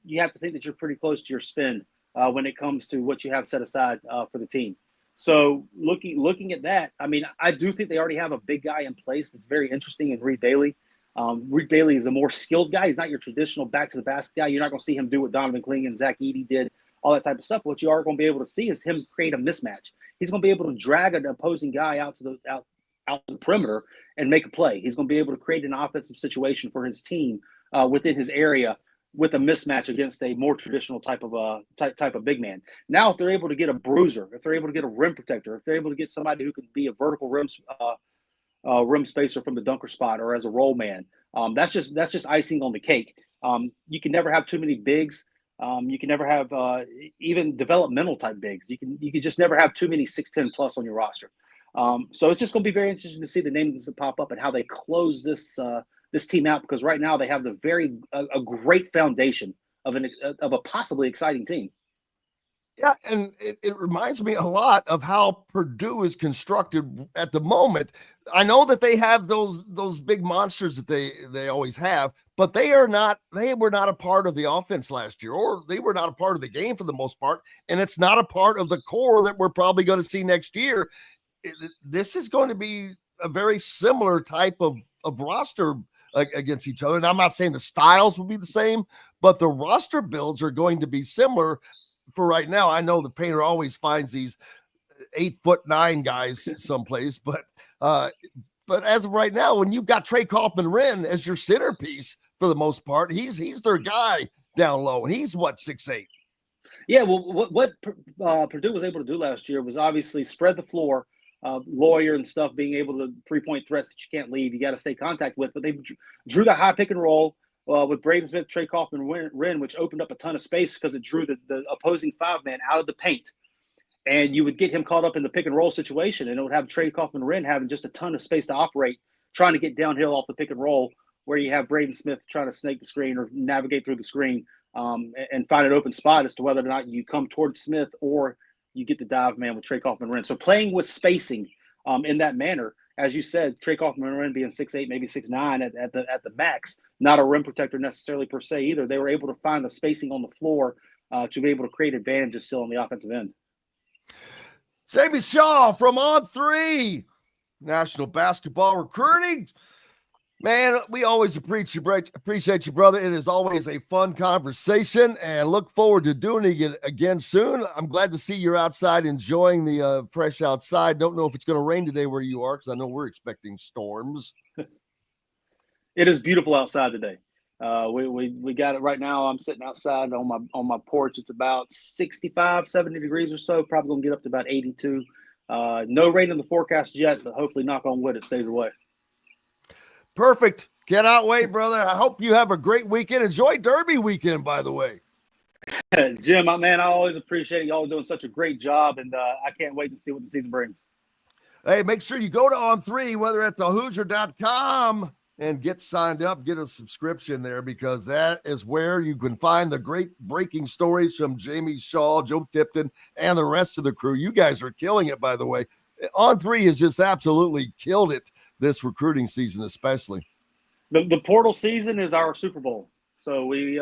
Speaker 8: you have to think that you're pretty close to your spend when it comes to what you have set aside for the team. So looking at that, I mean, I do think they already have a big guy in place that's very interesting in Reed Bailey. Reed Bailey is a more skilled guy. He's not your traditional back to the basket guy. You're not going to see him do what Donovan Kling and Zach Edey did, all that type of stuff. What you are going to be able to see is him create a mismatch. He's going to be able to drag an opposing guy out to the perimeter and make a play. He's going to be able to create an offensive situation for his team within his area with a mismatch against a more traditional type of big man. Now, if they're able to get a bruiser, if they're able to get a rim protector, if they're able to get somebody who can be a vertical rim spacer from the dunker spot or as a roll man, that's just icing on the cake. You can never have too many bigs. You can never have even developmental type bigs. You can just never have too many 6'10 plus on your roster. So it's just going to be very interesting to see the names that pop up and how they close this team out, because right now they have a great foundation of a possibly exciting team.
Speaker 1: Yeah, and it reminds me a lot of how Purdue is constructed at the moment. I know that they have those big monsters that they always have, but they were not a part of the offense last year, or they were not a part of the game for the most part, and it's not a part of the core that we're probably going to see next year. This is going to be a very similar type of roster against each other. And I'm not saying the styles will be the same, but the roster builds are going to be similar for right now. I know the painter always finds these 8'9" guys someplace, but as of right now, when you've got Trey Kaufman-Renn as your centerpiece for the most part, he's their guy down low, and he's 6'8".
Speaker 8: Yeah, well, what Purdue was able to do last year was obviously spread the floor. Lawyer and stuff being able to 3-point threats that you can't leave, you got to stay contact with. But they drew the high pick and roll with Braden Smith, Trey Kaufman-Renn, which opened up a ton of space because it drew the opposing 5-man out of the paint. And you would get him caught up in the pick and roll situation, and it would have Trey Kaufman-Renn having just a ton of space to operate, trying to get downhill off the pick and roll, where you have Braden Smith trying to snake the screen or navigate through the screen and find an open spot as to whether or not you come towards Smith or you get the dive man with Trey Kaufman-Renn. So playing with spacing in that manner, as you said, Trey Kaufman-Renn being 6'8", maybe 6'9" at the max, not a rim protector necessarily per se either. They were able to find the spacing on the floor to be able to create advantages still on the offensive end.
Speaker 1: Jamie Shaw from On3, National Basketball Recruiting. Man, we always appreciate you, brother. It is always a fun conversation, and look forward to doing it again soon. I'm glad to see you're outside enjoying the fresh outside. Don't know if it's going to rain today where you are, because I know we're expecting storms.
Speaker 8: It is beautiful outside today. We got it right now. I'm sitting outside on my porch. It's about 65, 70 degrees or so. Probably going to get up to about 82. No rain in the forecast yet, but hopefully, knock on wood, it stays away.
Speaker 1: Perfect. Get out way, brother. I hope you have a great weekend. Enjoy Derby weekend, by the way.
Speaker 8: Jim, my man, I always appreciate y'all doing such a great job, and I can't wait to see what the season brings.
Speaker 1: Hey, make sure you go to On3, whether at thehoosier.com, and get signed up, get a subscription there, because that is where you can find the great breaking stories from Jamie Shaw, Joe Tipton, and the rest of the crew. You guys are killing it, by the way. On3 has just absolutely killed it this recruiting season, especially.
Speaker 8: The portal season is our Super Bowl. So we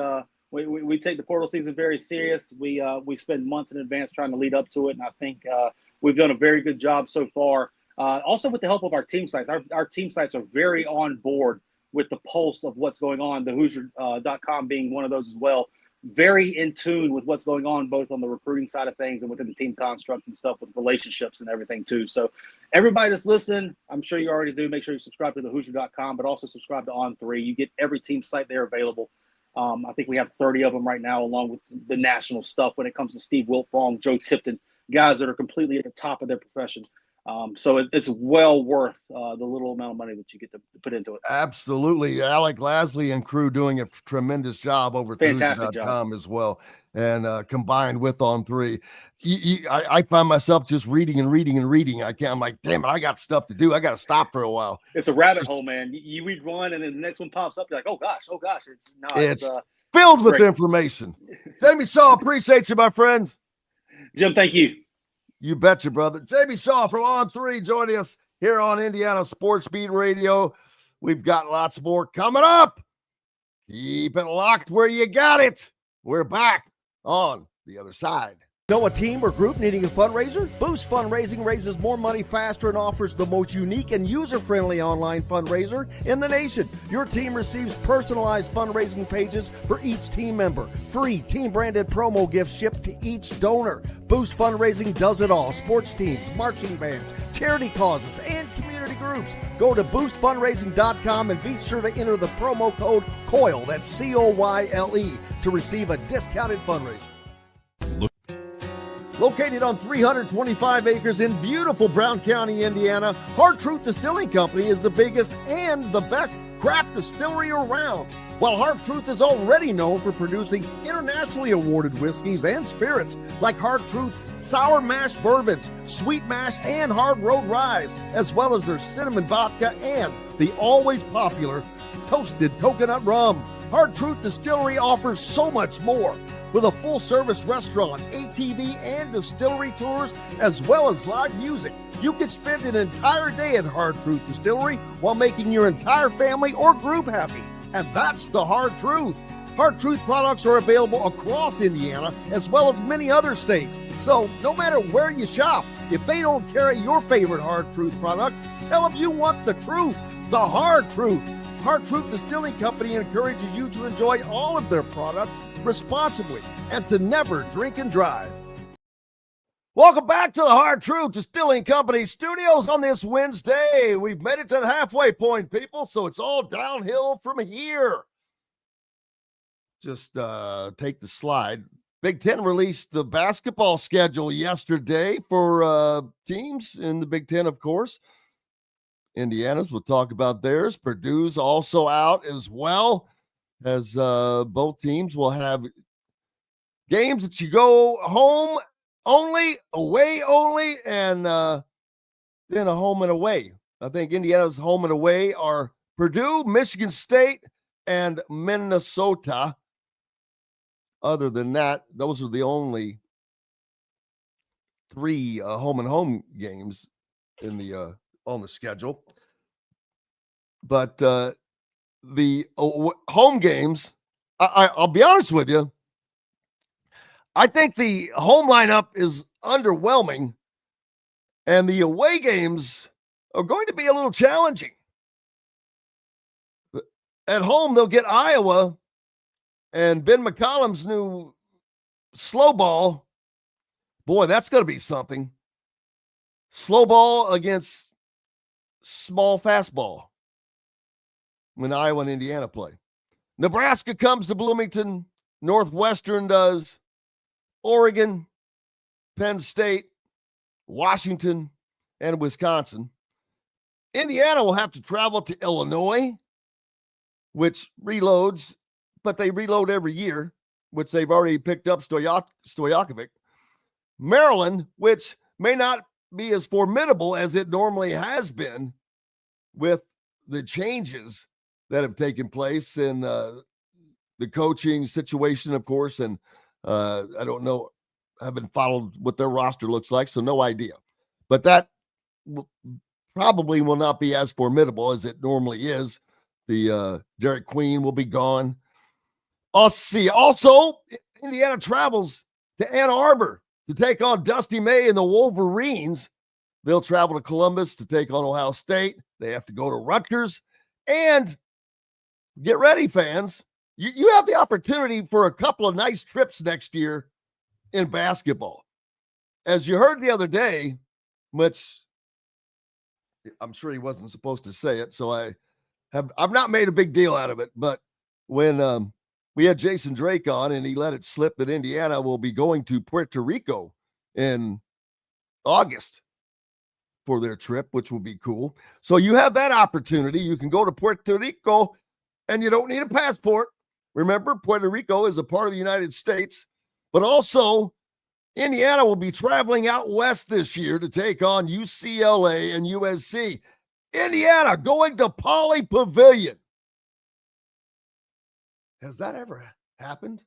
Speaker 8: take the portal season very serious. We spend months in advance trying to lead up to it, and I think we've done a very good job so far. Also with the help of our team sites. Our team sites are very on board with the pulse of what's going on, thehoosier.com being one of those as well. Very in tune with what's going on, both on the recruiting side of things and within the team construct and stuff with relationships and everything too. So everybody that's listening, I'm sure you already do, make sure you subscribe to thehoosier.com, but also subscribe to On3. You get every team site there available. I think we have 30 of them right now, along with the national stuff when it comes to Steve Wiltfong, Joe Tipton, guys that are completely at the top of their profession. So it's well worth the little amount of money that you get to put into it.
Speaker 1: Absolutely. Alec Lasley and crew doing a tremendous job over Fantastic.com as well. And combined with On3, I find myself just reading. I'm like, damn it, I got stuff to do. I got to stop for a while.
Speaker 8: It's a rabbit hole, man. You read one and then the next one pops up. You're like, oh gosh.
Speaker 1: It's filled with information. Jamie Shaw, appreciate you, my friend.
Speaker 8: Jim, thank you.
Speaker 1: You betcha, brother. Jamie Shaw from On3 joining us here on Indiana Sports Beat Radio. We've got lots more coming up. Keep it locked where you got it. We're back on the other side.
Speaker 7: Know a team or group needing a fundraiser? Boost Fundraising raises more money faster and offers the most unique and user-friendly online fundraiser in the nation. Your team receives personalized fundraising pages for each team member. Free team-branded promo gifts shipped to each donor. Boost Fundraising does it all. Sports teams, marching bands, charity causes, and community groups. Go to boostfundraising.com and be sure to enter the promo code COYLE, that's COYLE, to receive a discounted fundraiser. Located on 325 acres in beautiful Brown County, Indiana, Hard Truth Distilling Company is the biggest and the best craft distillery around. While Hard Truth is already known for producing internationally awarded whiskeys and spirits like Hard Truth Sour Mash Bourbons, Sweet Mash, and Hard Road Ryes, as well as their cinnamon vodka and the always popular toasted coconut rum. Hard Truth Distillery offers so much more. With a full-service restaurant, ATV, and distillery tours, as well as live music, you can spend an entire day at Hard Truth Distillery while making your entire family or group happy. And that's the Hard Truth. Hard Truth products are available across Indiana, as well as many other states. So no matter where you shop, if they don't carry your favorite Hard Truth product, tell them you want the truth, the Hard Truth. Hard Truth Distilling Company encourages you to enjoy all of their products responsibly and to never drink and drive. Welcome back to the Hard Truth Distilling Company studios on this Wednesday. We've made it to the halfway point, people, so it's all downhill from here. Just take the slide. Big Ten released the basketball schedule yesterday for teams in the Big Ten, of course. Indiana's, we'll talk about theirs. Purdue's also out as well, as both teams will have games that you go home only, away only, and then a home and away. I think Indiana's home and away are Purdue, Michigan State, and Minnesota. Other than that, those are the only three home and home games in the on the schedule. But the home games, I'll be honest with you, I think the home lineup is underwhelming, and the away games are going to be a little challenging. At home, they'll get Iowa and Ben McCollum's new slow ball. Boy, that's going to be something. Slow ball against small fastball when Iowa and Indiana play. Nebraska comes to Bloomington. Northwestern does. Oregon, Penn State, Washington, and Wisconsin. Indiana will have to travel to Illinois, which reloads, but they reload every year, which they've already picked up Stojakovic. Maryland, which may not be as formidable as it normally has been with the changes that have taken place in the coaching situation, of course, and I don't know, haven't followed what their roster looks like, so no idea. But that probably will not be as formidable as it normally is. The Derek Queen will be gone. I'll see. Also, Indiana travels to Ann Arbor to take on Dusty May and the Wolverines. They'll travel to Columbus to take on Ohio State. They have to go to Rutgers. And get ready, fans. You have the opportunity for a couple of nice trips next year in basketball. As you heard the other day, which I'm sure he wasn't supposed to say it, so I've not made a big deal out of it, but when we had Jason Drake on and he let it slip that Indiana will be going to Puerto Rico in August for their trip, which will be cool. So you have that opportunity. You can go to Puerto Rico and you don't need a passport. Remember, Puerto Rico is a part of the United States, but also Indiana will be traveling out west this year to take on UCLA and USC. Indiana going to Pauley Pavilion. Has that ever happened?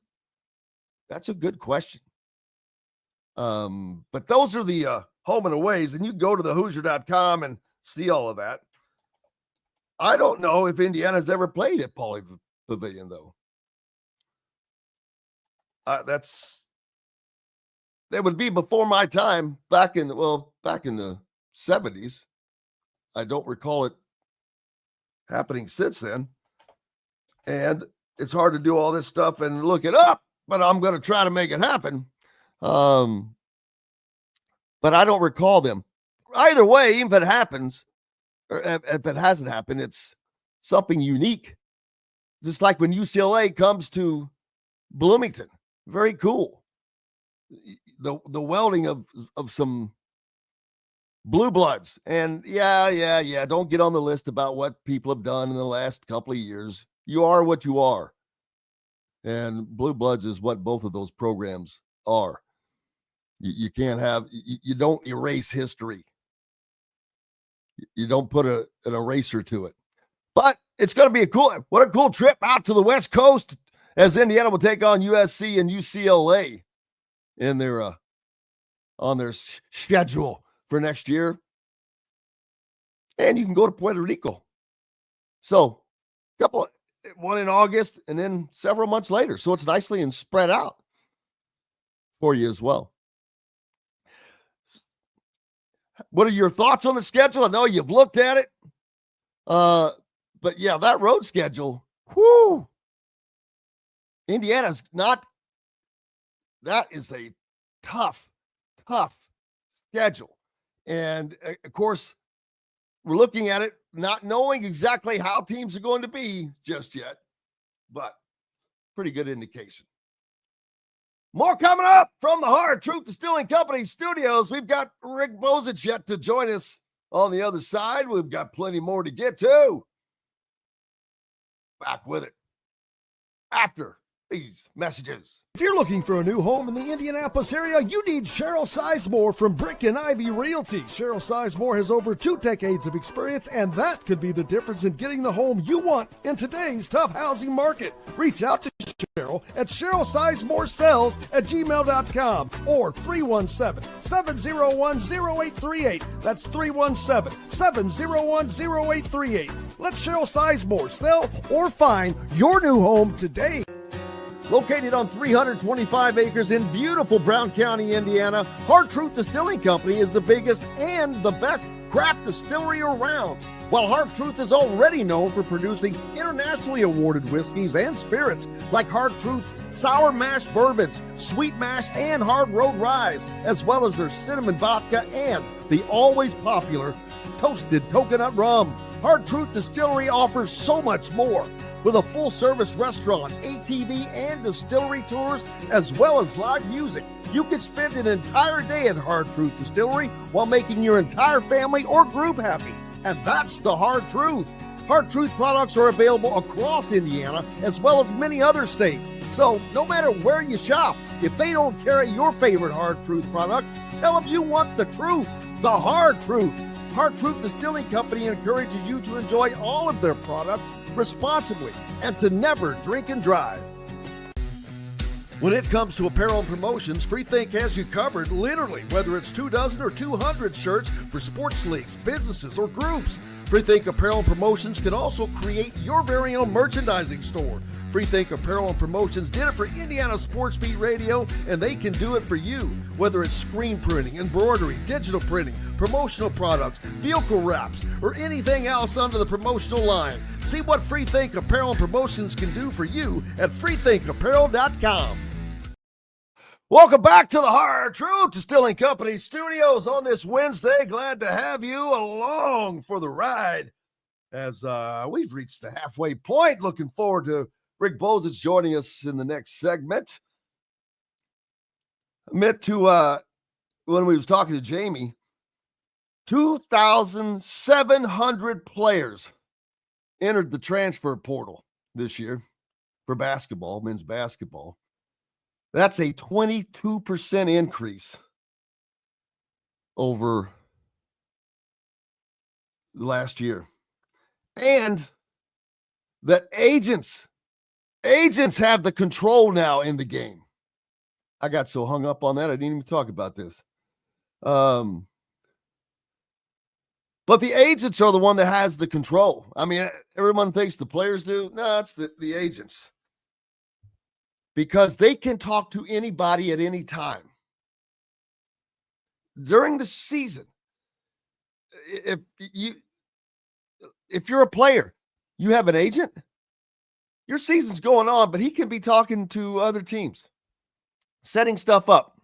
Speaker 7: That's a good question. But those are the home and aways, and you can go to thehoosier.com and see all of that. I don't know if Indiana's ever played at Pauley Pavilion, though.
Speaker 1: That would be before my time back in the 70s. I don't recall it happening since then. And it's hard to do all this stuff and look it up, but I'm going to try to make it happen. But I don't recall them. Either way, even if it happens, or if it hasn't happened, it's something unique. Just like when UCLA comes to Bloomington. Very cool. The welding of some blue bloods. And yeah. Don't get on the list about what people have done in the last couple of years. You are what you are. And blue bloods is what both of those programs are. You can't have, you don't erase history. You don't put an eraser to it. But it's going to be what a cool trip out to the West Coast as Indiana will take on USC and UCLA in their on their schedule for next year. And you can go to Puerto Rico. So one in August and then several months later. So it's nicely and spread out for you as well. What are your thoughts on the schedule? I know you've looked at it. But yeah, that road schedule, whoo. Indiana's not, that is a tough schedule. And of course, we're looking at it, not knowing exactly how teams are going to be just yet, but pretty good indication. More coming up from the Hard Truth Distilling Company studios. We've got Rick Bozich yet to join us on the other side. We've got plenty more to get to. Back with it after these messages.
Speaker 7: If you're looking for a new home in the Indianapolis area, you need Cheryl Sizemore from Brick and Ivy Realty. Cheryl Sizemore has over 2 decades of experience, and that could be the difference in getting the home you want in today's tough housing market. Reach out to Cheryl at CherylSizemore@gmail.com or 317-701-0838. That's 317-701-0838. Let Cheryl Sizemore sell or find your new home today. Located on 325 acres in beautiful Brown County, Indiana, Hard Truth Distilling Company is the biggest and the best craft distillery around. While Hard Truth is already known for producing internationally awarded whiskeys and spirits like Hard Truth's sour mash bourbons, sweet mash, and hard road ryes, as well as their cinnamon vodka and the always popular toasted coconut rum. Hard Truth Distillery offers so much more. With a full-service restaurant, ATV, and distillery tours, as well as live music, you can spend an entire day at Hard Truth Distillery while making your entire family or group happy. And that's the Hard Truth. Hard Truth products are available across Indiana, as well as many other states. So no matter where you shop, if they don't carry your favorite Hard Truth product, tell them you want the truth, the Hard Truth. Hard Truth Distilling Company encourages you to enjoy all of their products responsibly and to never drink and drive. When it comes to apparel and promotions, Freethink has you covered, literally, whether it's 24 or 200 shirts for sports leagues, businesses, or groups. Freethink Apparel and Promotions can also create your very own merchandising store. Freethink Apparel and Promotions did it for Indiana Sports Beat Radio, and they can do it for you. Whether it's screen printing, embroidery, digital printing, promotional products, vehicle wraps, or anything else under the promotional line. See what Freethink Apparel and Promotions can do for you at freethinkapparel.com. Welcome back to the Hard Truth Distilling Company studios on this Wednesday. Glad to have you along for the ride as we've reached the halfway point. Looking forward to Rick Bozich joining us in the next segment. I meant to, when we was talking to Jamie, 2,700 players entered the transfer portal this year for basketball, men's basketball. That's a 22% increase over last year. And that agents have the control now in the game. I got so hung up on that, I didn't even talk about this. But the agents are the one that has the control. I mean, everyone thinks the players do. No, it's the agents.
Speaker 1: because they can talk to anybody at any time. During the season, if you're a player, you have an agent, your season's going on, but he can be talking to other teams, setting stuff up,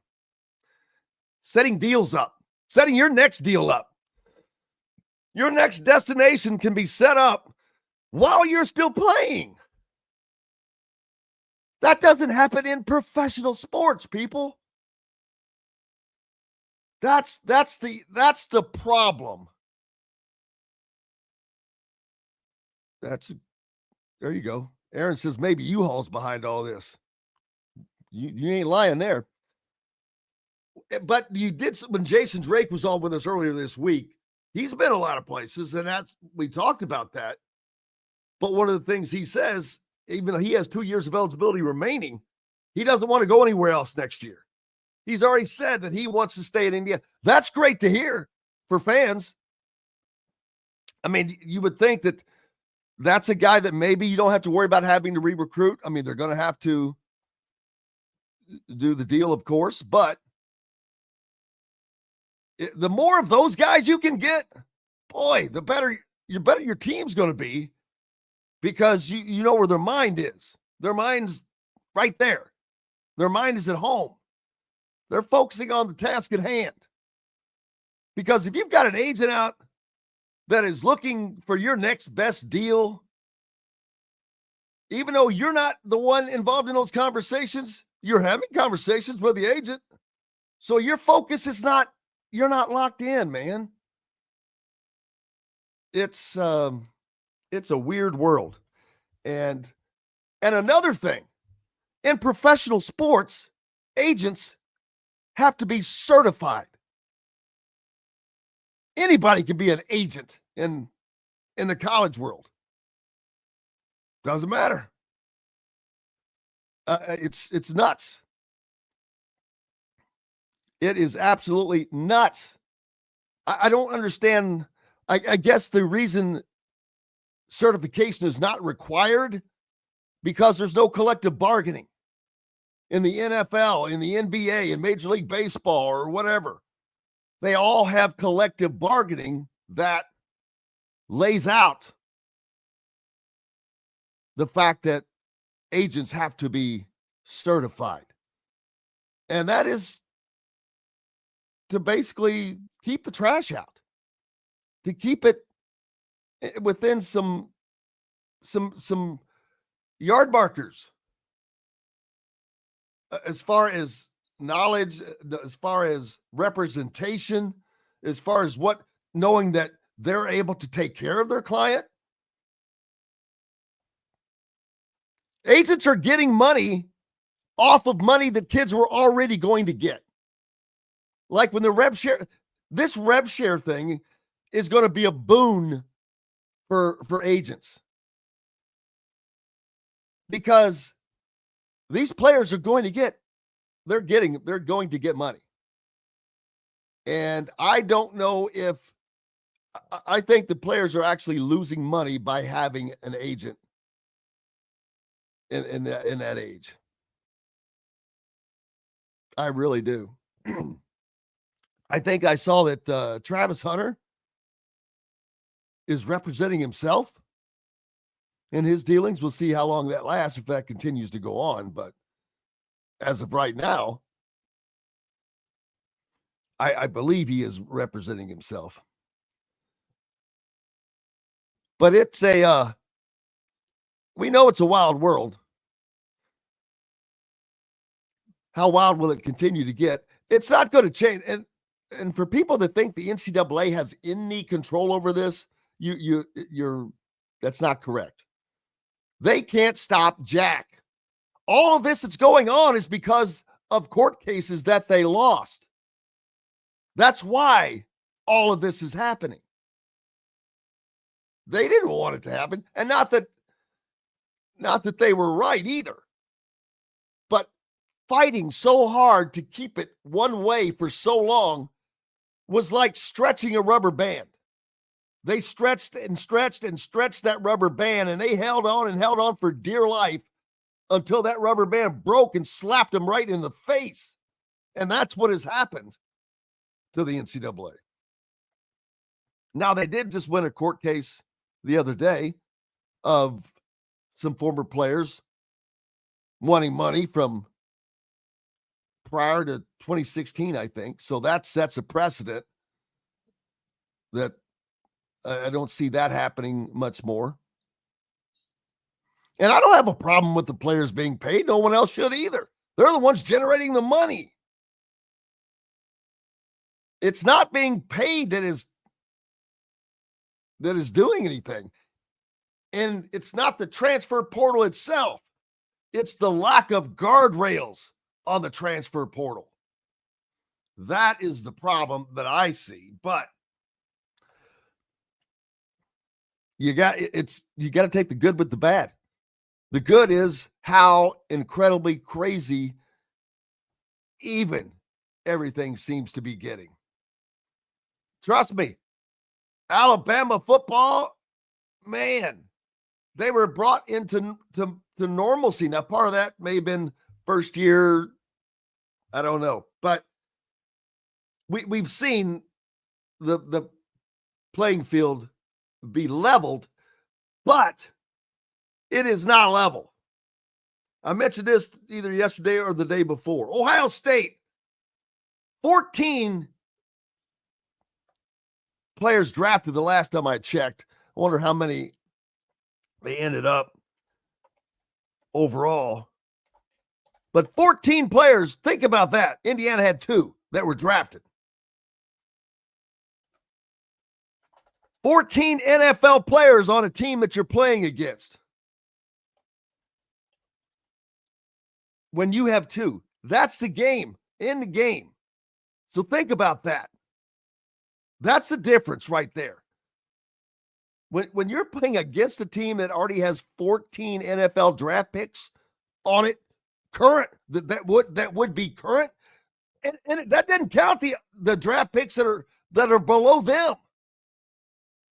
Speaker 1: setting deals up, setting your next deal up. Your next destination can be set up while you're still playing. That doesn't happen in professional sports, people. That's the problem. There you go. Aaron says maybe U-Haul's behind all this. You ain't lying there. But you did, when Jason Drake was on with us earlier this week, he's been a lot of places, and we talked about that. But one of the things he says, even though he has 2 years of eligibility remaining, he doesn't want to go anywhere else next year. He's already said that he wants to stay in India. That's great to hear for fans. I mean, you would think that that's a guy that maybe you don't have to worry about having to re-recruit. I mean, they're going to have to do the deal, of course, but the more of those guys you can get, boy, the better your team's going to be, because you know where their mind is. Their mind's right there. Their mind is at home. They're focusing on the task at hand. Because if you've got an agent out that is looking for your next best deal, even though you're not the one involved in those conversations, you're having conversations with the agent. So your focus is not, you're not locked in, man. It's a weird world. And another thing, in professional sports, agents have to be certified. Anybody can be an agent in the college world. Doesn't matter. It's nuts. It is absolutely nuts. I don't understand. I guess the reason certification is not required because there's no collective bargaining in the NFL, in the NBA, in Major League Baseball, or whatever. They all have collective bargaining that lays out the fact that agents have to be certified. And that is to basically keep the trash out, to keep it within some yard markers as far as knowledge, as far as representation, as far as knowing that they're able to take care of their client. Agents are getting money off of money that kids were already going to get. Like when the rev share, this rev share thing is going to be a boon for agents, because these players are going to get, they're going to get money. And I don't know if, I think the players are actually losing money by having an agent in that age. I really do. I think I saw that Travis Hunter is representing himself in his dealings. We'll see how long that lasts, if that continues to go on. But as of right now, I believe he is representing himself. But it's we know it's a wild world. How wild will it continue to get? It's not going to change. And for people that think the NCAA has any control over this, you're that's not correct. They can't stop Jack. All of this that's going on is because of court cases that they lost. That's why all of this is happening. They didn't want it to happen. And not that they were right either. But fighting so hard to keep it one way for so long was like stretching a rubber band. They stretched and stretched and stretched that rubber band, and they held on and held on for dear life until that rubber band broke and slapped him right in the face. And that's what has happened to the NCAA. Now, they did just win a court case the other day of some former players wanting money from prior to 2016, I think. So that sets a precedent that I don't see that happening much more. And I don't have a problem with the players being paid. No one else should either. They're the ones generating the money. It's not being paid that is doing anything. And it's not the transfer portal itself. It's the lack of guardrails on the transfer portal. That is the problem that I see. But you got to take the good with the bad. The good is how incredibly crazy even everything seems to be getting. Trust me, Alabama football, man, they were brought into normalcy. Now, part of that may have been first year, I don't know, but we've seen the playing field be leveled, but it is not level. I mentioned this either yesterday or the day before. Ohio State, 14 players drafted the last time I checked. I wonder how many they ended up overall. But 14 players, think about that. Indiana had 2 that were drafted. 14 NFL players on a team that you're playing against. When you have 2, that's the game, in the game. So think about that. That's the difference right there. When you're playing against a team that already has 14 NFL draft picks on it, current, that would be current, and that didn't count the draft picks that are below them.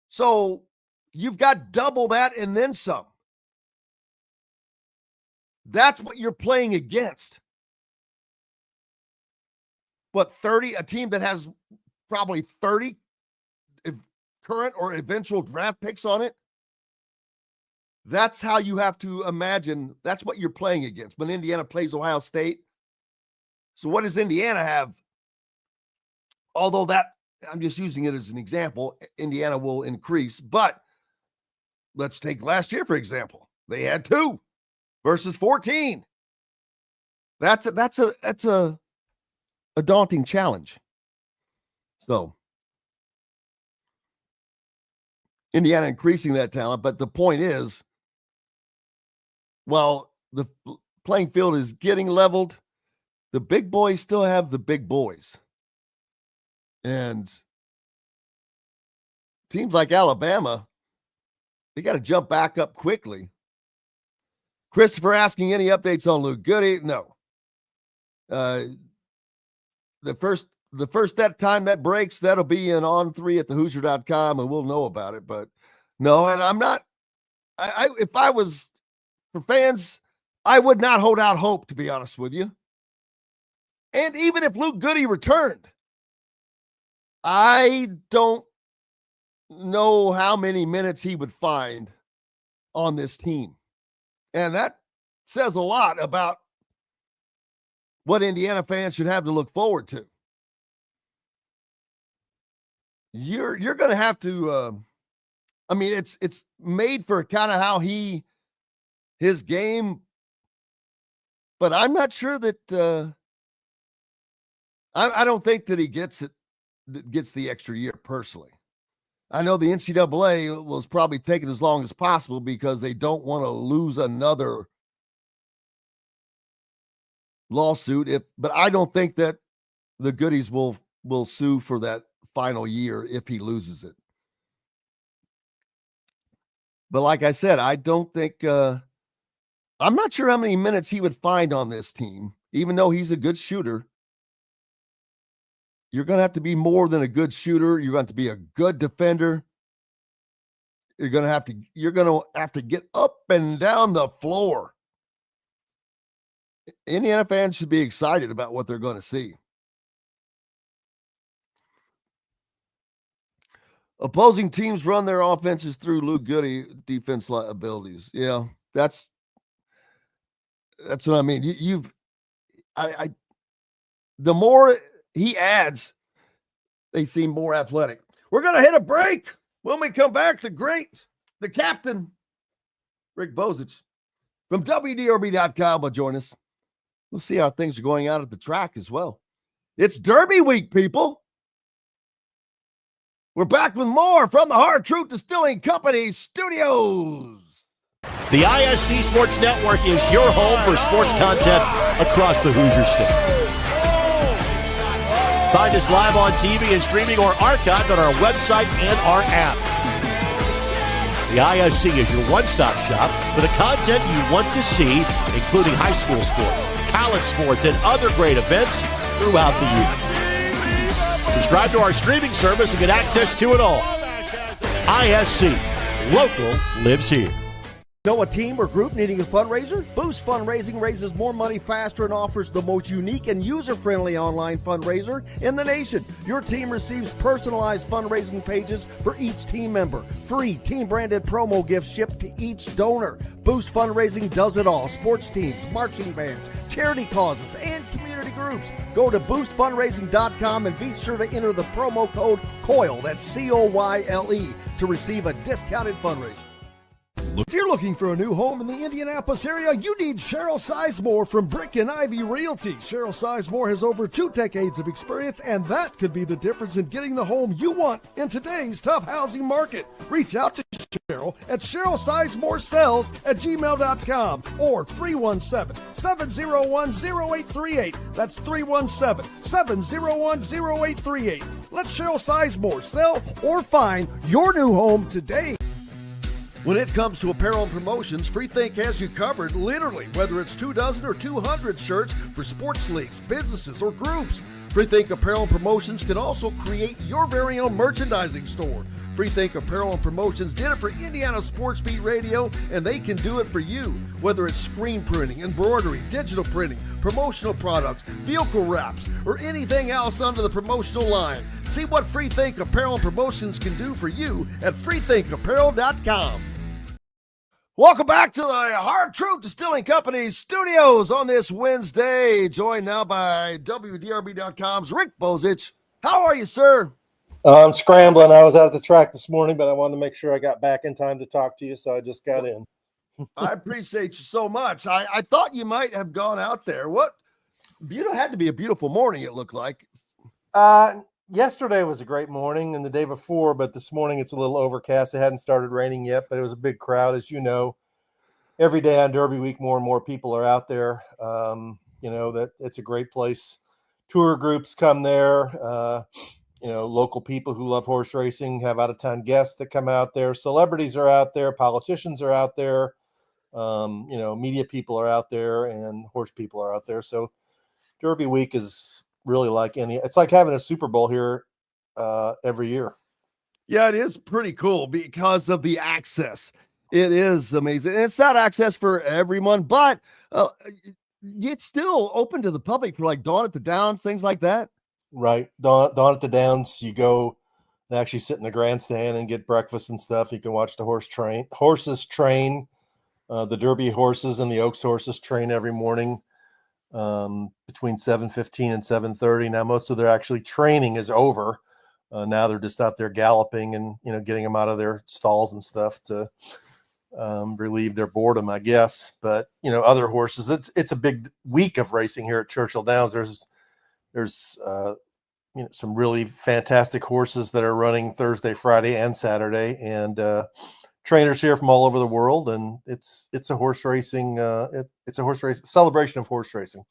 Speaker 1: So you've got double that and then some. That's what you're playing against. What, 30? A team that has probably 30 current or eventual draft picks on it? That's how you have to imagine. That's what you're playing against when Indiana plays Ohio State. So what does Indiana have? Although that, I'm just using it as an example, Indiana will increase. But let's take last year, for example. They had 2 versus 14. That's a daunting challenge. So Indiana increasing that talent, but the point is, while the playing field is getting leveled, the big boys still have the big boys. And teams like Alabama, they got to jump back up quickly. Christopher asking any updates on Luke Goody? No. The first that time that breaks, that'll be in on 3 at thehoosier.com and we'll know about it. But no, and I'm not, if I was for fans, I would not hold out hope, to be honest with you. And even if Luke Goody returned, I don't know how many minutes he would find on this team. And that says a lot about what Indiana fans should have to look forward to. You're going to have to, I mean, it's made for kind of how his game, but I'm not sure that, I don't think that he gets the extra year personally. I know the NCAA was probably taking as long as possible because they don't want to lose another lawsuit. But I don't think that the Goodies will sue for that final year if he loses it. But like I said, I don't think I'm not sure how many minutes he would find on this team, even though he's a good shooter. You're going to have to be more than a good shooter. You're going to be a good defender. You're going to have to get up and down the floor. Indiana fans should be excited about what they're going to see. Opposing teams run their offenses through Lou Goody defense abilities. Yeah, that's what I mean. The more he adds, they seem more athletic. We're going to hit a break. When we come back, the captain, Rick Bozich from WDRB.com will join us. We'll see how things are going out at the track as well. It's Derby week, people. We're back with more from the Hard Truth Distilling Company studios.
Speaker 9: The ISC Sports Network is your home for sports content across the Hoosier State. Find us live on TV and streaming or archived on our website and our app. The ISC is your one-stop shop for the content you want to see, including high school sports, college sports, and other great events throughout the year. Subscribe to our streaming service and get access to it all. ISC. Local lives here.
Speaker 7: Know a team or group needing a fundraiser? Boost Fundraising raises more money faster and offers the most unique and user-friendly online fundraiser in the nation. Your team receives personalized fundraising pages for each team member. Free team-branded promo gifts shipped to each donor. Boost Fundraising does it all. Sports teams, marching bands, charity causes, and community groups. Go to boostfundraising.com and be sure to enter the promo code COYLE, that's COYLE, to receive a discounted fundraiser. If you're looking for a new home in the Indianapolis area, you need Cheryl Sizemore from Brick and Ivy Realty. Cheryl Sizemore has over 2 decades of experience, and that could be the difference in getting the home you want in today's tough housing market. Reach out to Cheryl at CherylSizemoreSells@gmail.com or 317-701-0838. That's 317-701-0838. Let Cheryl Sizemore sell or find your new home today. When it comes to apparel and promotions, Freethink has you covered, literally, whether it's 24 or 200 shirts for sports leagues, businesses, or groups. Freethink Apparel and Promotions can also create your very own merchandising store. Freethink Apparel and Promotions did it for Indiana Sports Beat Radio, and they can do it for you. Whether it's screen printing, embroidery, digital printing, promotional products, vehicle wraps, or anything else under the promotional line. See what Freethink Apparel and Promotions can do for you at freethinkapparel.com. Welcome back to the Hard Truth Distilling Company studios on this Wednesday, joined now by WDRB.com's Rick Bozich. How are you, sir?
Speaker 10: I'm scrambling. I was out at the track this morning, but I wanted to make sure I got back in time to talk to you, so I just got in.
Speaker 1: I appreciate you so much. I thought you might have gone out there. It had to be a beautiful morning, it looked like.
Speaker 10: Yesterday was a great morning and the day before, but this morning it's a little overcast. It hadn't started raining yet, but it was a big crowd. As you know, every day on Derby week, more and more people are out there. That it's a great place. Tour groups come there. Local people who love horse racing have out-of-town guests that come out there. Celebrities are out there. Politicians are out there. Media people are out there and horse people are out there. So Derby week is really it's like having a Super Bowl here every year.
Speaker 1: Yeah, it is pretty cool because of the access. It is amazing. And it's not access for everyone, but it's still open to the public for like Dawn at the Downs, things like that.
Speaker 10: Right. Dawn at the Downs, you go and actually sit in the grandstand and get breakfast and stuff. You can watch the horses train. The Derby horses and the Oaks horses train every morning. Between 7:15 and 7:30. Now, most of their actually training is over. Now they're just out there galloping and, getting them out of their stalls and stuff to relieve their boredom, I guess. But, other horses, it's a big week of racing here at Churchill Downs. There's some really fantastic horses that are running Thursday, Friday, and Saturday, and trainers here from all over the world, and it's a horse racing. It's a horse race celebration of horse racing.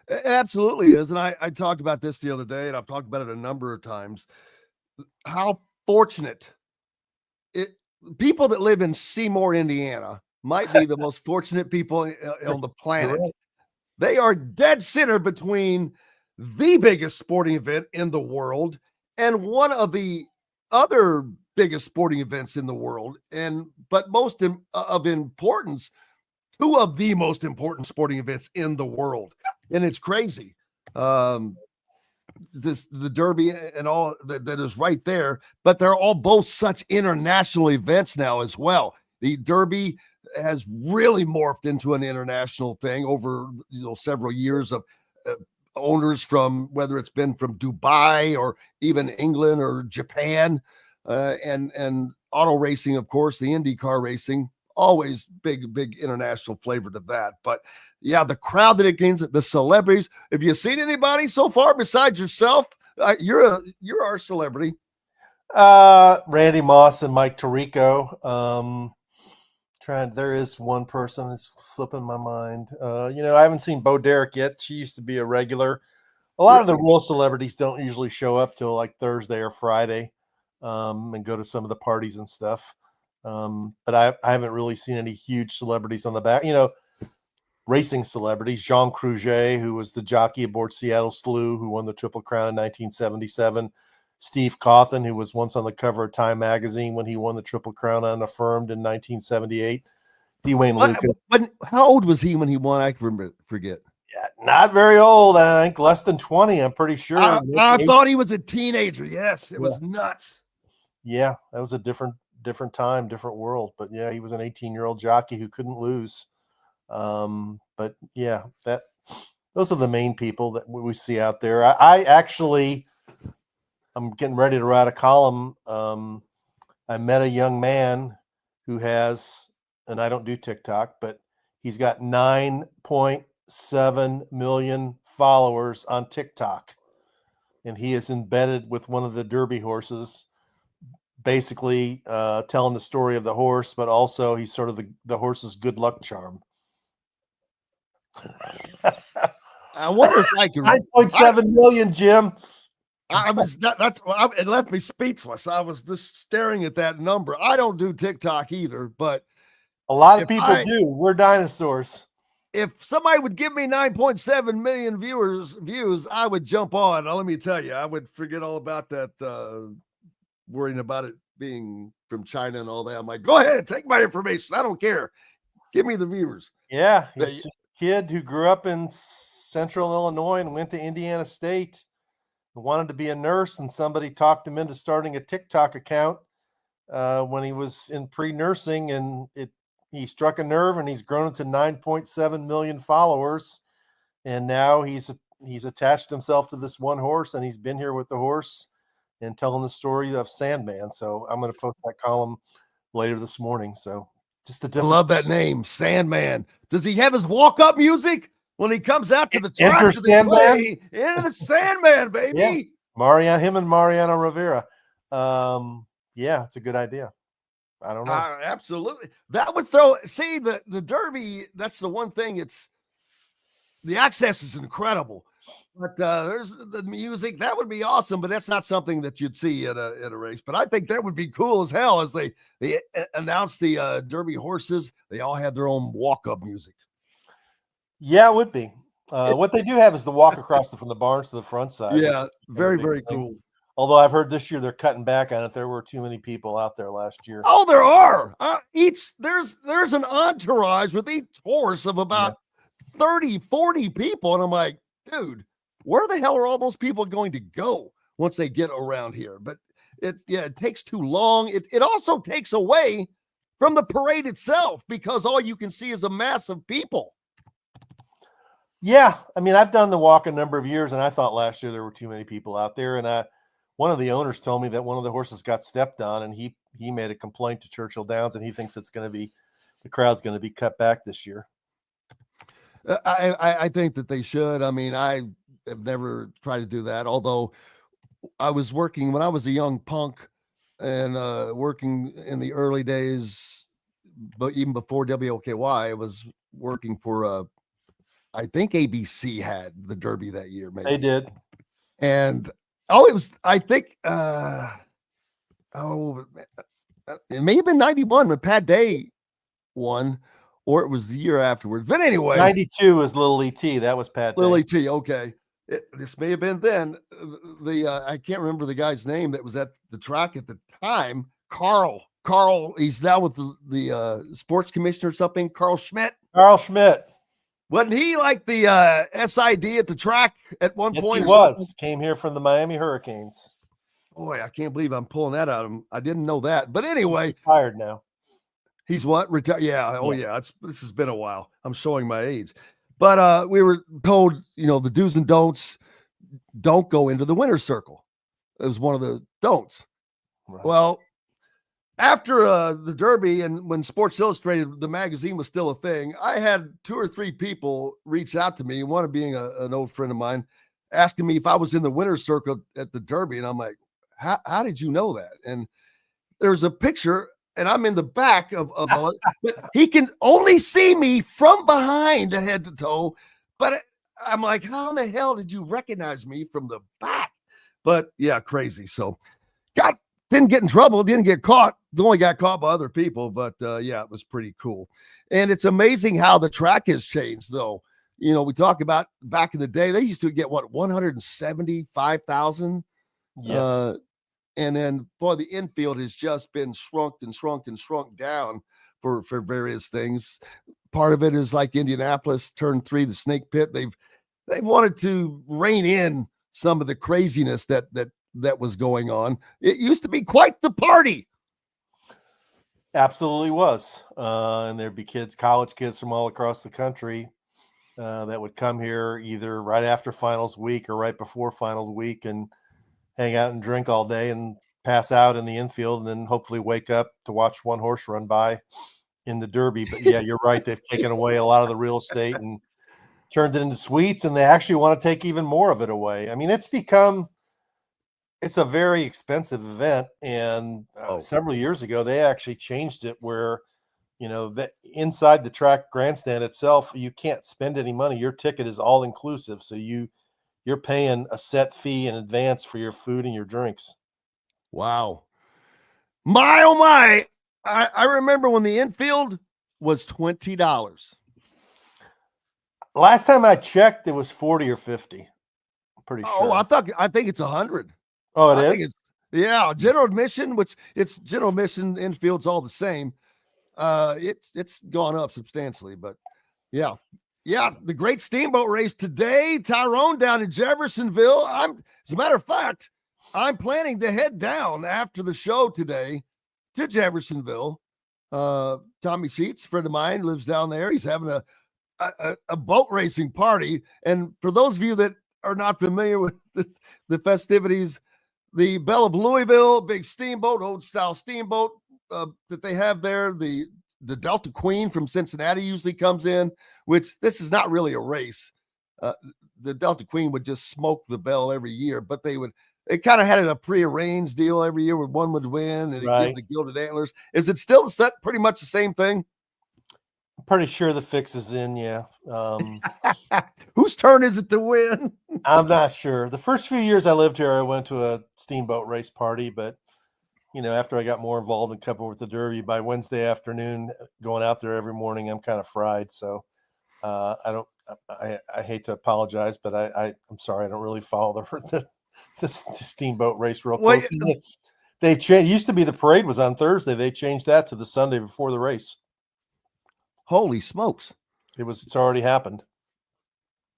Speaker 1: It absolutely is, and I talked about this the other day, and I've talked about it a number of times. How fortunate people that live in Seymour, Indiana, might be the most fortunate people on the planet. They are dead center between the biggest sporting event in the world and one of the other biggest sporting events in the world, but most of importance, two of the most important sporting events in the world. And it's crazy. The Derby and all that is right there, but they're all both such international events now as well. The Derby has really morphed into an international thing over several years of owners from, whether it's been from Dubai or even England or Japan, and auto racing, of course, the IndyCar racing, always big international flavor to that. But yeah, the crowd that it gains, the celebrities. Have you seen anybody so far besides yourself? You're our celebrity.
Speaker 10: Randy Moss and Mike Tirico. There is one person that's slipping my mind. I haven't seen Bo Derek yet. She used to be a regular. A lot of the real celebrities don't usually show up till like Thursday or Friday, and go to some of the parties and stuff. But I haven't really seen any huge celebrities on the back. Racing celebrities. Jean Crouget, who was the jockey aboard Seattle Slew, who won the Triple Crown in 1977. Steve Cawthon, who was once on the cover of Time magazine when he won the Triple Crown unaffirmed in 1978. Dwayne Lucas.
Speaker 1: But how old was he when he won? I forget.
Speaker 10: Yeah, not very old. I think less than 20. I'm pretty sure.
Speaker 1: I thought he was a teenager. Yes, it was nuts.
Speaker 10: Yeah, that was a different time, different world. But yeah, he was an 18-year-old jockey who couldn't lose. But yeah, those are the main people that we see out there. I'm getting ready to write a column. I met a young man who has, and I don't do TikTok, but he's got 9.7 million followers on TikTok. And he is embedded with one of the Derby horses, basically telling the story of the horse, but also he's sort of the horse's good luck charm.
Speaker 1: I wonder if I could
Speaker 10: 9.7 million, Jim.
Speaker 1: It left me speechless. I was just staring at that number. I don't do TikTok either, but
Speaker 10: a lot of people do. We're dinosaurs.
Speaker 1: If somebody would give me 9.7 million views, I would jump on. Now, let me tell you, I would forget all about that, worrying about it being from China and all that. I'm like, go ahead, take my information. I don't care. Give me the viewers.
Speaker 10: Yeah, he's just a kid who grew up in Central Illinois and went to Indiana State. Wanted to be a nurse, and somebody talked him into starting a TikTok account when he was in pre-nursing, and he struck a nerve, and he's grown to 9.7 million followers, and now he's attached himself to this one horse, and he's been here with the horse and telling the story of Sandman. So I'm going to post that column later this morning. So just I
Speaker 1: love that name, Sandman. Does he have his walk-up music? When he comes out to the track,
Speaker 10: into
Speaker 1: the Sandman, baby.
Speaker 10: Yeah. Him and Mariano Rivera. Yeah, it's a good idea. I don't know.
Speaker 1: Absolutely. That would the Derby. That's the one thing. The access is incredible, but there's the music. That would be awesome, but that's not something that you'd see at a race. But I think that would be cool as hell as they announce the Derby horses. They all have their own walk-up music.
Speaker 10: Yeah, it would be. What they do have is the walk across from the barns to the front side.
Speaker 1: Yeah, very, very cool.
Speaker 10: Although I've heard this year they're cutting back on it. There were too many people out there last year.
Speaker 1: Oh, there are. There's an entourage with each horse of about 30, 40 people. And I'm like, dude, where the hell are all those people going to go once they get around here? But it takes too long. It also takes away from the parade itself because all you can see is a mass of people.
Speaker 10: Yeah, I mean, I've done the walk a number of years, and I thought last year there were too many people out there. And one of the owners told me that one of the horses got stepped on, and he made a complaint to Churchill Downs, and he thinks the crowd's going to be cut back this year.
Speaker 1: I think that they should. I mean, I have never tried to do that, although I was working when I was a young punk and working in the early days, but even before WOKY, I was working for I think ABC had the Derby that year. Maybe
Speaker 10: they did.
Speaker 1: And it may have been 91 when Pat Day won, or it was the year afterwards. But anyway,
Speaker 10: 92 was Little E.T. That was Pat Day.
Speaker 1: Little E.T. Okay. This may have been then. I can't remember the guy's name that was at the track at the time. Carl, he's now with the sports commissioner or something. Carl Schmidt.
Speaker 10: Carl Schmidt.
Speaker 1: Wasn't he like the SID at the track at one
Speaker 10: Yes,
Speaker 1: point?
Speaker 10: he
Speaker 1: or
Speaker 10: was.
Speaker 1: something?
Speaker 10: Came here from the Miami Hurricanes.
Speaker 1: Boy, I can't believe I'm pulling that out of him. I didn't know that. But anyway,
Speaker 10: He's retired now.
Speaker 1: he's what? Retired? Yeah. Oh,
Speaker 10: Yeah.
Speaker 1: yeah. This has been a while. I'm showing my age. But we were told, the do's and don'ts. Don't go into the winner's circle. It was one of the don'ts.
Speaker 10: Right.
Speaker 1: Well, after the Derby and when Sports Illustrated, the magazine was still a thing, I had 2 or 3 people reach out to me, one of being an old friend of mine, asking me if I was in the winner's circle at the Derby. And I'm like, how did you know that? And there's a picture, and I'm in the back of all it, but he can only see me from behind head to toe. But I'm like, how in the hell did you recognize me from the back? But yeah, crazy. So didn't get in trouble, didn't get caught. Only got caught by other people, but yeah, it was pretty cool. And it's amazing how the track has changed, though. We talk about back in the day, they used to get 175,000.
Speaker 10: Yes.
Speaker 1: And then, boy, the infield has just been shrunk down for various things. Part of it is like Indianapolis, turn 3, the snake pit. They've wanted to rein in some of the craziness that was going on. It used to be quite the party.
Speaker 10: Absolutely was. And there'd be college kids from all across the country that would come here either right after finals week or right before finals week and hang out and drink all day and pass out in the infield and then hopefully wake up to watch one horse run by in the Derby. But yeah, you're right. They've taken away a lot of the real estate and turned it into suites, and they actually want to take even more of it away. I mean, it's a very expensive event. And several years ago, they actually changed it where, that inside the track grandstand itself, you can't spend any money. Your ticket is all inclusive. So you're paying a set fee in advance for your food and your drinks.
Speaker 1: Wow. My, oh my. I remember when the infield was $20.
Speaker 10: Last time I checked, it was 40 or 50. I'm pretty sure.
Speaker 1: Oh, I think it's 100.
Speaker 10: Oh, it is?
Speaker 1: Yeah. General admission, which it's general admission, infield's all the same. It's gone up substantially, but yeah. Yeah, the great steamboat race today. Tyrone down in Jeffersonville. As a matter of fact, I'm planning to head down after the show today to Jeffersonville. Tommy Sheets, friend of mine, lives down there. He's having a boat racing party. And for those of you that are not familiar with the festivities, the Belle of Louisville, big steamboat, old style steamboat that they have there. The Delta Queen from Cincinnati usually comes in, which this is not really a race. The Delta Queen would just smoke the Belle every year, but they kind of had a prearranged deal every year where one would win and
Speaker 10: Right.
Speaker 1: give the gilded antlers. Is it still set pretty much the same thing?
Speaker 10: I'm pretty sure the fix is in, yeah.
Speaker 1: Whose turn is it to win?
Speaker 10: I'm not sure. The first few years I lived here, I went to a steamboat race party, but after I got more involved and coupled with the Derby, by Wednesday afternoon, going out there every morning, I'm kind of fried. So I hate to apologize, but I'm sorry. I don't really follow the steamboat race real close. They changed. Used to be the parade was on Thursday. They changed that to the Sunday before the race.
Speaker 1: Holy smokes.
Speaker 10: It's already happened.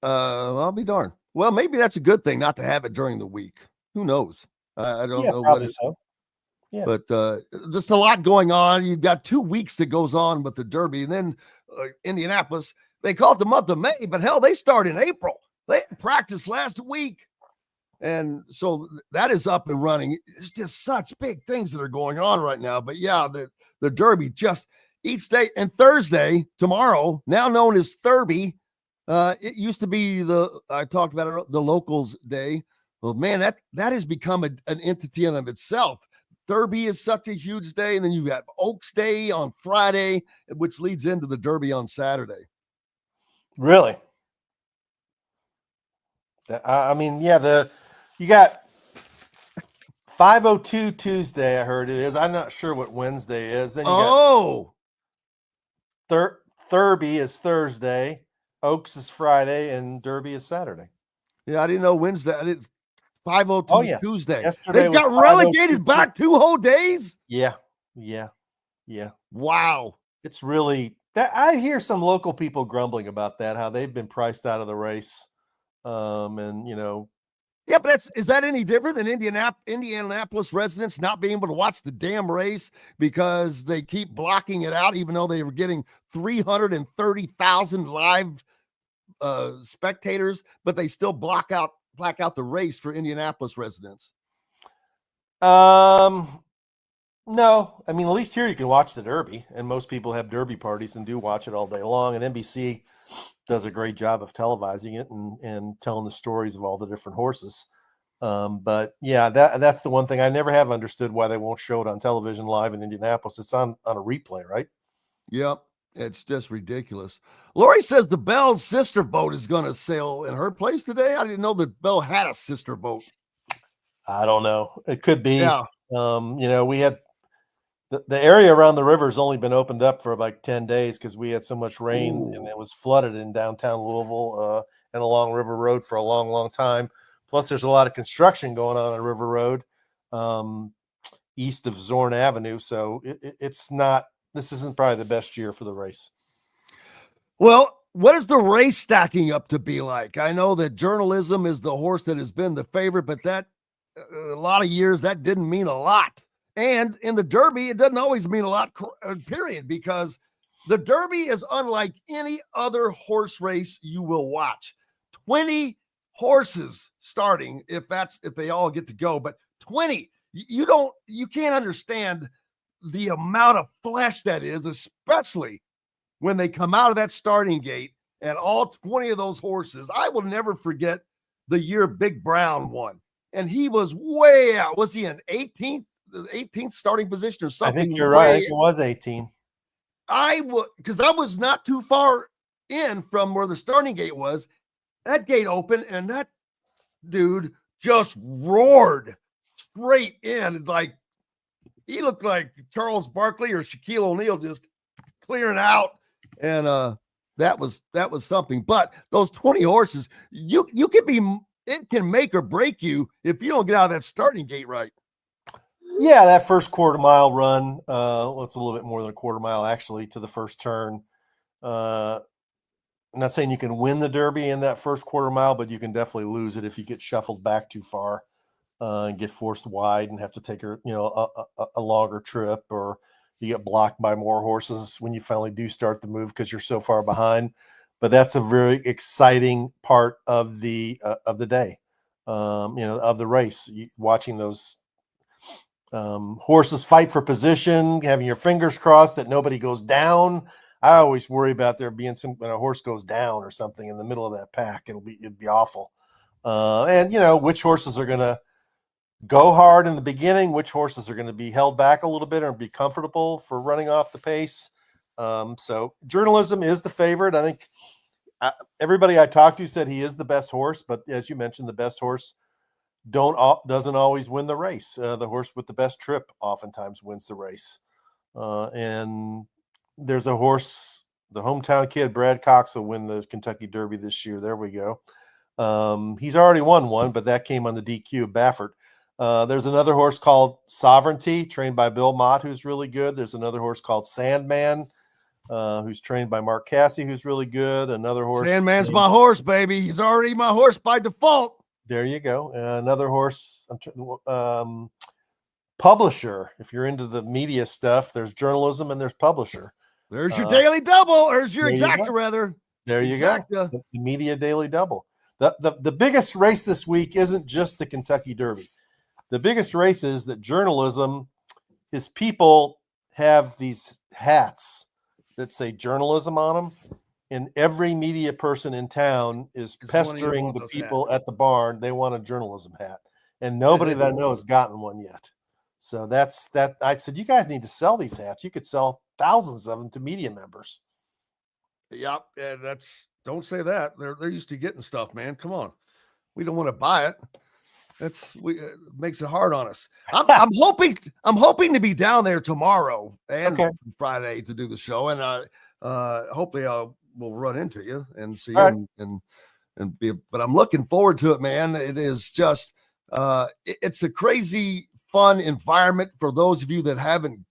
Speaker 1: I'll be darned. Well, maybe that's a good thing not to have it during the week. Who knows? I don't know
Speaker 10: probably
Speaker 1: what
Speaker 10: so. Yeah.
Speaker 1: But just a lot going on. You've got 2 weeks that goes on with the Derby, and then Indianapolis. They call it the month of May, but hell, they start in April. They practiced last week, and so that is up and running. It's just such big things that are going on right now. But yeah, the Derby just each day, and Thursday tomorrow, now known as Thurby. It used to be I talked about it, the Locals Day. Well, man, that has become an entity in of itself. Derby is such a huge day, and then you have Oaks Day on Friday, which leads into the Derby on Saturday.
Speaker 10: Really? I mean, yeah, you got 502 Tuesday, I heard it is. I'm not sure what Wednesday is. Then you got Thurby is Thursday, Oaks is Friday, and Derby is Saturday.
Speaker 1: Yeah, I didn't know Wednesday. I didn't. 502 Tuesday.
Speaker 10: Yesterday
Speaker 1: they got relegated back 2 whole days.
Speaker 10: Yeah.
Speaker 1: Wow.
Speaker 10: It's really That I hear some local people grumbling about that, how they've been priced out of the race. And
Speaker 1: Yeah, but is that any different than Indianapolis residents not being able to watch the damn race because they keep blocking it out, even though they were getting 330,000 live spectators, but they still black out the race for Indianapolis residents?
Speaker 10: No, I mean, at least here you can watch the Derby, and most people have Derby parties and do watch it all day long. And NBC does a great job of televising it and telling the stories of all the different horses. But yeah, that's the one thing I never have understood why they won't show it on television live in Indianapolis. It's on a replay, right?
Speaker 1: Yep. It's just ridiculous. Lori says the Bell's sister boat is going to sail in her place today. I didn't know that Bell had a sister boat.
Speaker 10: I don't know. It could be.
Speaker 1: Yeah.
Speaker 10: We had the area around the river has only been opened up for like 10 days because we had so much rain.
Speaker 1: Ooh.
Speaker 10: And it was flooded in downtown Louisville and along River Road for a long, long time. Plus, there's a lot of construction going on River Road east of Zorn Avenue. So this isn't probably the best year for the race.
Speaker 1: Well, what is the race stacking up to be like? I know that Journalism is the horse that has been the favorite, but that a lot of years that didn't mean a lot. And in the Derby, it doesn't always mean a lot, period, because the Derby is unlike any other horse race you will watch. 20 horses starting, if they all get to go, but 20, you can't understand the amount of flesh that is, especially when they come out of that starting gate and all 20 of those horses. I will never forget the year Big Brown won, and he was way out. Was he an 18th starting position or something?
Speaker 10: I think you're right. I think it was 18.
Speaker 1: Because I was not too far in from where the starting gate was. That gate opened, and that dude just roared straight in. Like, he looked like Charles Barkley or Shaquille O'Neal just clearing out. And that was something. But those 20 horses, it can make or break you if you don't get out of that starting gate right.
Speaker 10: Yeah, that first quarter mile run, it's a little bit more than a quarter mile actually to the first turn. I'm not saying you can win the Derby in that first quarter mile, but you can definitely lose it if you get shuffled back too far and get forced wide and have to take a longer trip, or you get blocked by more horses when you finally do start the move because you're so far behind. But that's a very exciting part of the day, of the race. Watching those horses fight for position, having your fingers crossed that nobody goes down. I always worry about there being when a horse goes down or something in the middle of that pack. It'd be awful. And which horses are going to go hard in the beginning, which horses are going to be held back a little bit and be comfortable for running off the pace. So Journalism is the favorite. I think everybody I talked to said he is the best horse, but as you mentioned, the best horse doesn't always win the race. The horse with the best trip oftentimes wins the race. And there's a horse, the hometown kid, Brad Cox, will win the Kentucky Derby this year. There we go. He's already won one, but that came on the DQ of Baffert. There's another horse called Sovereignty, trained by Bill Mott, who's really good. There's another horse called Sandman, who's trained by Mark Cassie, who's really good. Another horse.
Speaker 1: Sandman's my horse, baby. He's already my horse by default.
Speaker 10: There you go. Another horse, Publisher. If you're into the media stuff, there's Journalism and there's Publisher.
Speaker 1: There's your daily double, or your exacta, rather.
Speaker 10: There you go. The media daily double. The biggest race this week isn't just the Kentucky Derby. The biggest race is that Journalism, his people have these hats that say Journalism on them, and every media person in town is pestering the people at the barn. They want a Journalism hat, and nobody that I know has gotten one yet. So that's that. I said, you guys need to sell these hats. You could sell thousands of them to media members.
Speaker 1: Yeah, don't say that. They're used to getting stuff, man. Come on, we don't want to buy it. It makes it hard on us. I'm hoping to be down there tomorrow and Friday to do the show, and hopefully we'll run into you and see you and be. But I'm looking forward to it, man. It is just it's a crazy fun environment for those of you that haven't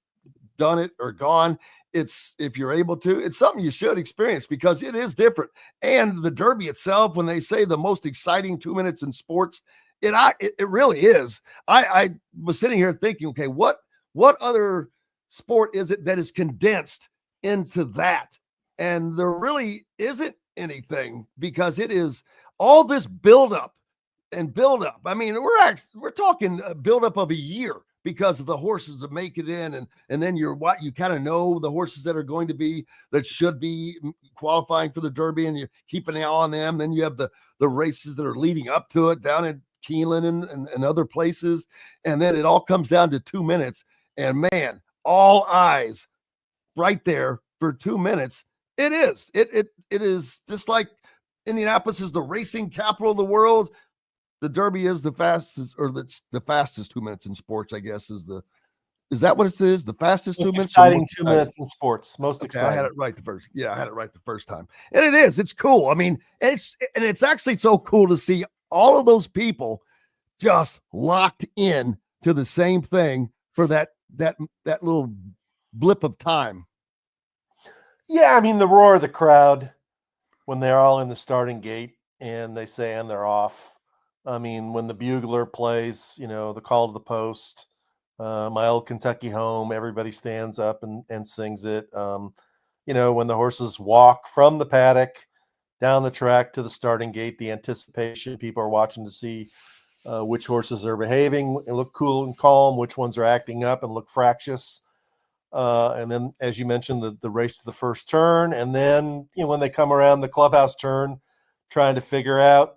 Speaker 1: done it or gone. it's, if you're able to, it's something you should experience because it is different. And the Derby itself, when they say the most exciting 2 minutes in sports, it really is. I was sitting here thinking, okay, what other sport is it that is condensed into that? And there really isn't anything because it is all this buildup and buildup. I mean, we're talking a buildup of a year because of the horses that make it in, and then you kind of know the horses that are going to be, that should be qualifying for the Derby, and you keep an eye on them. Then you have the races that are leading up to it down in Keeneland and other places, and then it all comes down to 2 minutes. And man, all eyes right there for 2 minutes. It is just like Indianapolis is the racing capital of the world. The Derby is the fastest, or the fastest 2 minutes in sports, I guess, is that what it is? The fastest 2 minutes?
Speaker 10: Exciting 2 minutes in sports. Most exciting.
Speaker 1: I had it right the first. Yeah, I had it right the first time. And it is. It's cool. I mean, it's actually so cool to see all of those people just locked in to the same thing for that little blip of time.
Speaker 10: Yeah, I mean, the roar of the crowd when they're all in the starting gate and they say, and they're off. I mean, when the bugler plays, the call to the post, my old Kentucky home, everybody stands up and sings it. When the horses walk from the paddock down the track to the starting gate, the anticipation, people are watching to see which horses are behaving and look cool and calm, which ones are acting up and look fractious. And then, as you mentioned, the race to the first turn. And then, when they come around the clubhouse turn, trying to figure out,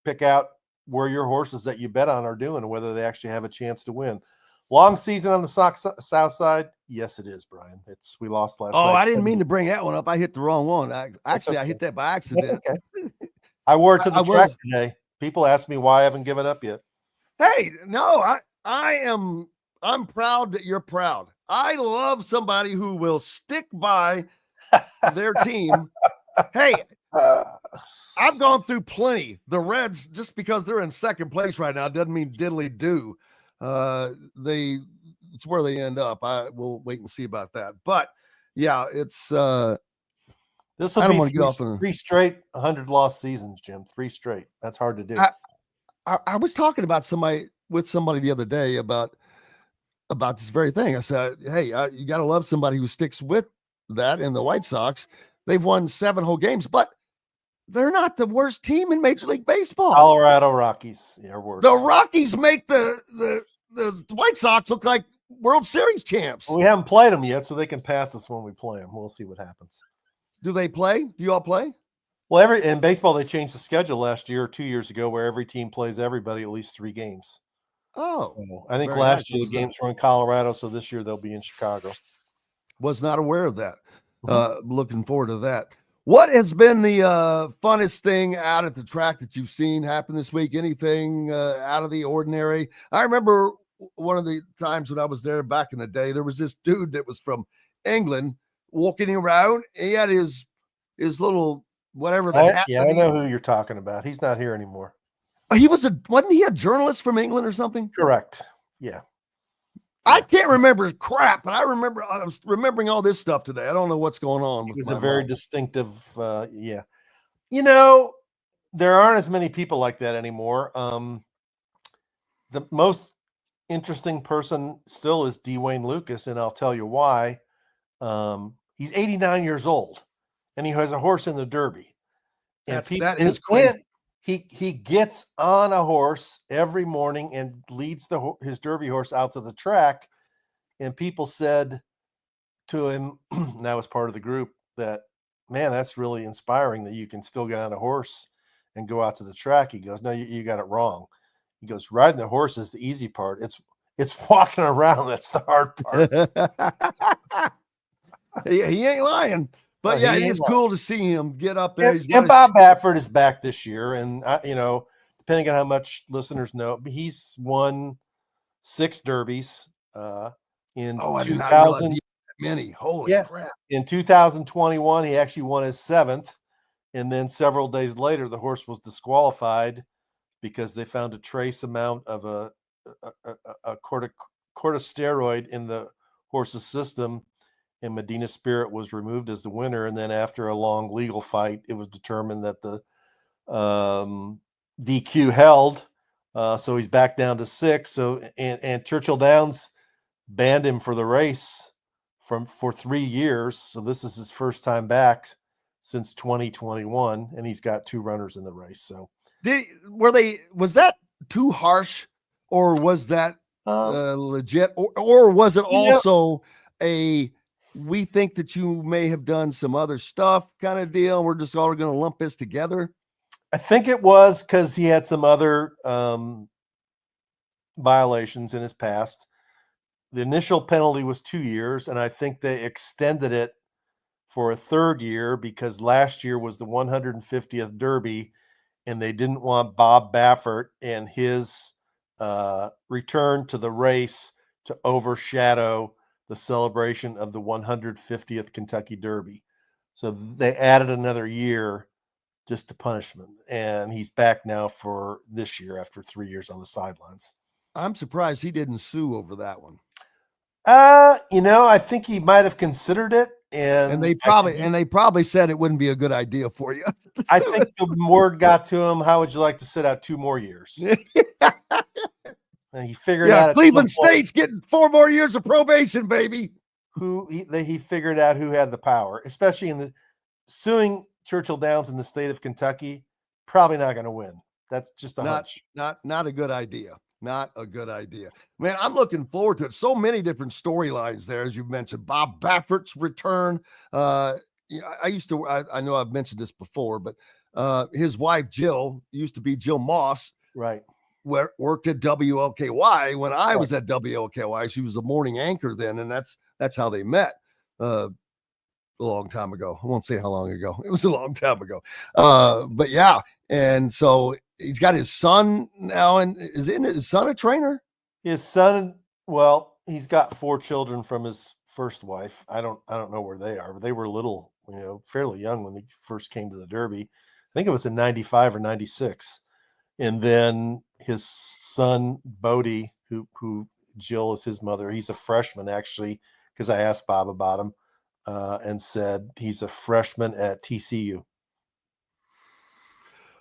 Speaker 10: pick out where your horses that you bet on are doing and whether they actually have a chance to win. Long season on the south side. Yes, it is, Brian. We lost last night.
Speaker 1: Oh, I didn't mean to bring that one up. I hit the wrong one. I hit that by accident.
Speaker 10: That's okay. I wore it to the track today. People ask me why I haven't given up yet.
Speaker 1: Hey, no, I'm proud that you're proud. I love somebody who will stick by their team. Hey, I've gone through plenty. The Reds, just because they're in second place right now, doesn't mean diddly do. It's where they end up. We'll wait and see about that. But yeah, it's
Speaker 10: this will be three straight 100-loss seasons, Jim. 3 straight. That's hard to do.
Speaker 1: I was talking about somebody the other day about this very thing. I said, hey, you got to love somebody who sticks with that. And the White Sox, they've won 7 whole games, but they're not the worst team in Major League Baseball.
Speaker 10: Colorado Rockies are worse.
Speaker 1: The Rockies make the White Sox look like World Series champs.
Speaker 10: Well, we haven't played them yet, so they can pass us when we play them. We'll see what happens.
Speaker 1: Do they play? Do you all play?
Speaker 10: Well, in baseball, they changed the schedule last year or 2 years ago where every team plays everybody at least 3 games.
Speaker 1: Oh,
Speaker 10: so I think last year the games were in Colorado, so this year they'll be in Chicago.
Speaker 1: Was not aware of that. Looking forward to that. What has been the funnest thing out at the track that you've seen happen this week? Anything out of the ordinary? I remember one of the times when I was there back in the day, there was this dude that was from England walking around. He had his little whatever.
Speaker 10: I know who you're talking about. He's not here anymore.
Speaker 1: Wasn't he a journalist from England or something?
Speaker 10: Correct. Yeah.
Speaker 1: I can't remember crap, but I was remembering all this stuff today. I don't know what's going on.
Speaker 10: It was a very distinctive, yeah. There aren't as many people like that anymore. The most interesting person still is Dwayne Lucas, and I'll tell you why. He's 89 years old, and he has a horse in the Derby. And
Speaker 1: that is crazy.
Speaker 10: He gets on a horse every morning and leads his Derby horse out to the track. And people said to him, and I was part of the group, that, man, that's really inspiring that you can still get on a horse and go out to the track. He goes, no, you got it wrong. He goes, riding the horse is the easy part. It's walking around that's the hard part.
Speaker 1: He ain't lying. But yeah, it's cool to see him get up there.
Speaker 10: And Bob Baffert is back this year. And, depending on how much listeners know, he's won 6 Derbies in 2000.
Speaker 1: Many. Holy crap.
Speaker 10: In 2021, he actually won his 7th. And then several days later, the horse was disqualified because they found a trace amount of a corticosteroid in the horse's system. and Medina Spirit was removed as the winner. And then after a long legal fight, it was determined that the DQ held. So he's back down to 6. So and Churchill Downs banned him for the race for 3 years. So this is his first time back since 2021, and he's got 2 runners in the race. So
Speaker 1: was that too harsh, or was that legit, or was it also we think that you may have done some other stuff kind of deal? We're just all going to lump this together.
Speaker 10: I think it was because he had some other violations in his past. The initial penalty was 2 years, and I think they extended it for a 3rd year because last year was the 150th Derby, and they didn't want Bob Baffert and his return to the race to overshadow the celebration of the 150th Kentucky Derby. So they added another year just to punish him, and he's back now for this year after 3 years on the sidelines.
Speaker 1: I'm surprised he didn't sue over that one.
Speaker 10: I think he might have considered it, and
Speaker 1: they probably said it wouldn't be a good idea for you.
Speaker 10: I think the word got to him. How would you like to sit out 2 more years? And he figured out.
Speaker 1: Cleveland State's getting 4 more years of probation, baby.
Speaker 10: He figured out who had the power, especially in the suing Churchill Downs in the state of Kentucky. Probably not going to win. That's just a hunch.
Speaker 1: Not a good idea. Not a good idea. Man, I'm looking forward to it. So many different storylines there, as you've mentioned. Bob Baffert's return. I know I've mentioned this before, but his wife, Jill, used to be Jill Moss.
Speaker 10: Right.
Speaker 1: Worked at WLKY when I was at WLKY. She was a morning anchor then, and that's how they met a long time ago. I won't say how long ago. It was a long time ago. But yeah, and so he's got his son now, and isn't his son a trainer?
Speaker 10: His son, well, he's got 4 children from his first wife. I don't know where they are, but they were little, fairly young when they first came to the Derby. I think it was in 95 or 96. And then his son, Bodie, who Jill is his mother, he's a freshman, actually, because I asked Bob about him and said he's a freshman at TCU.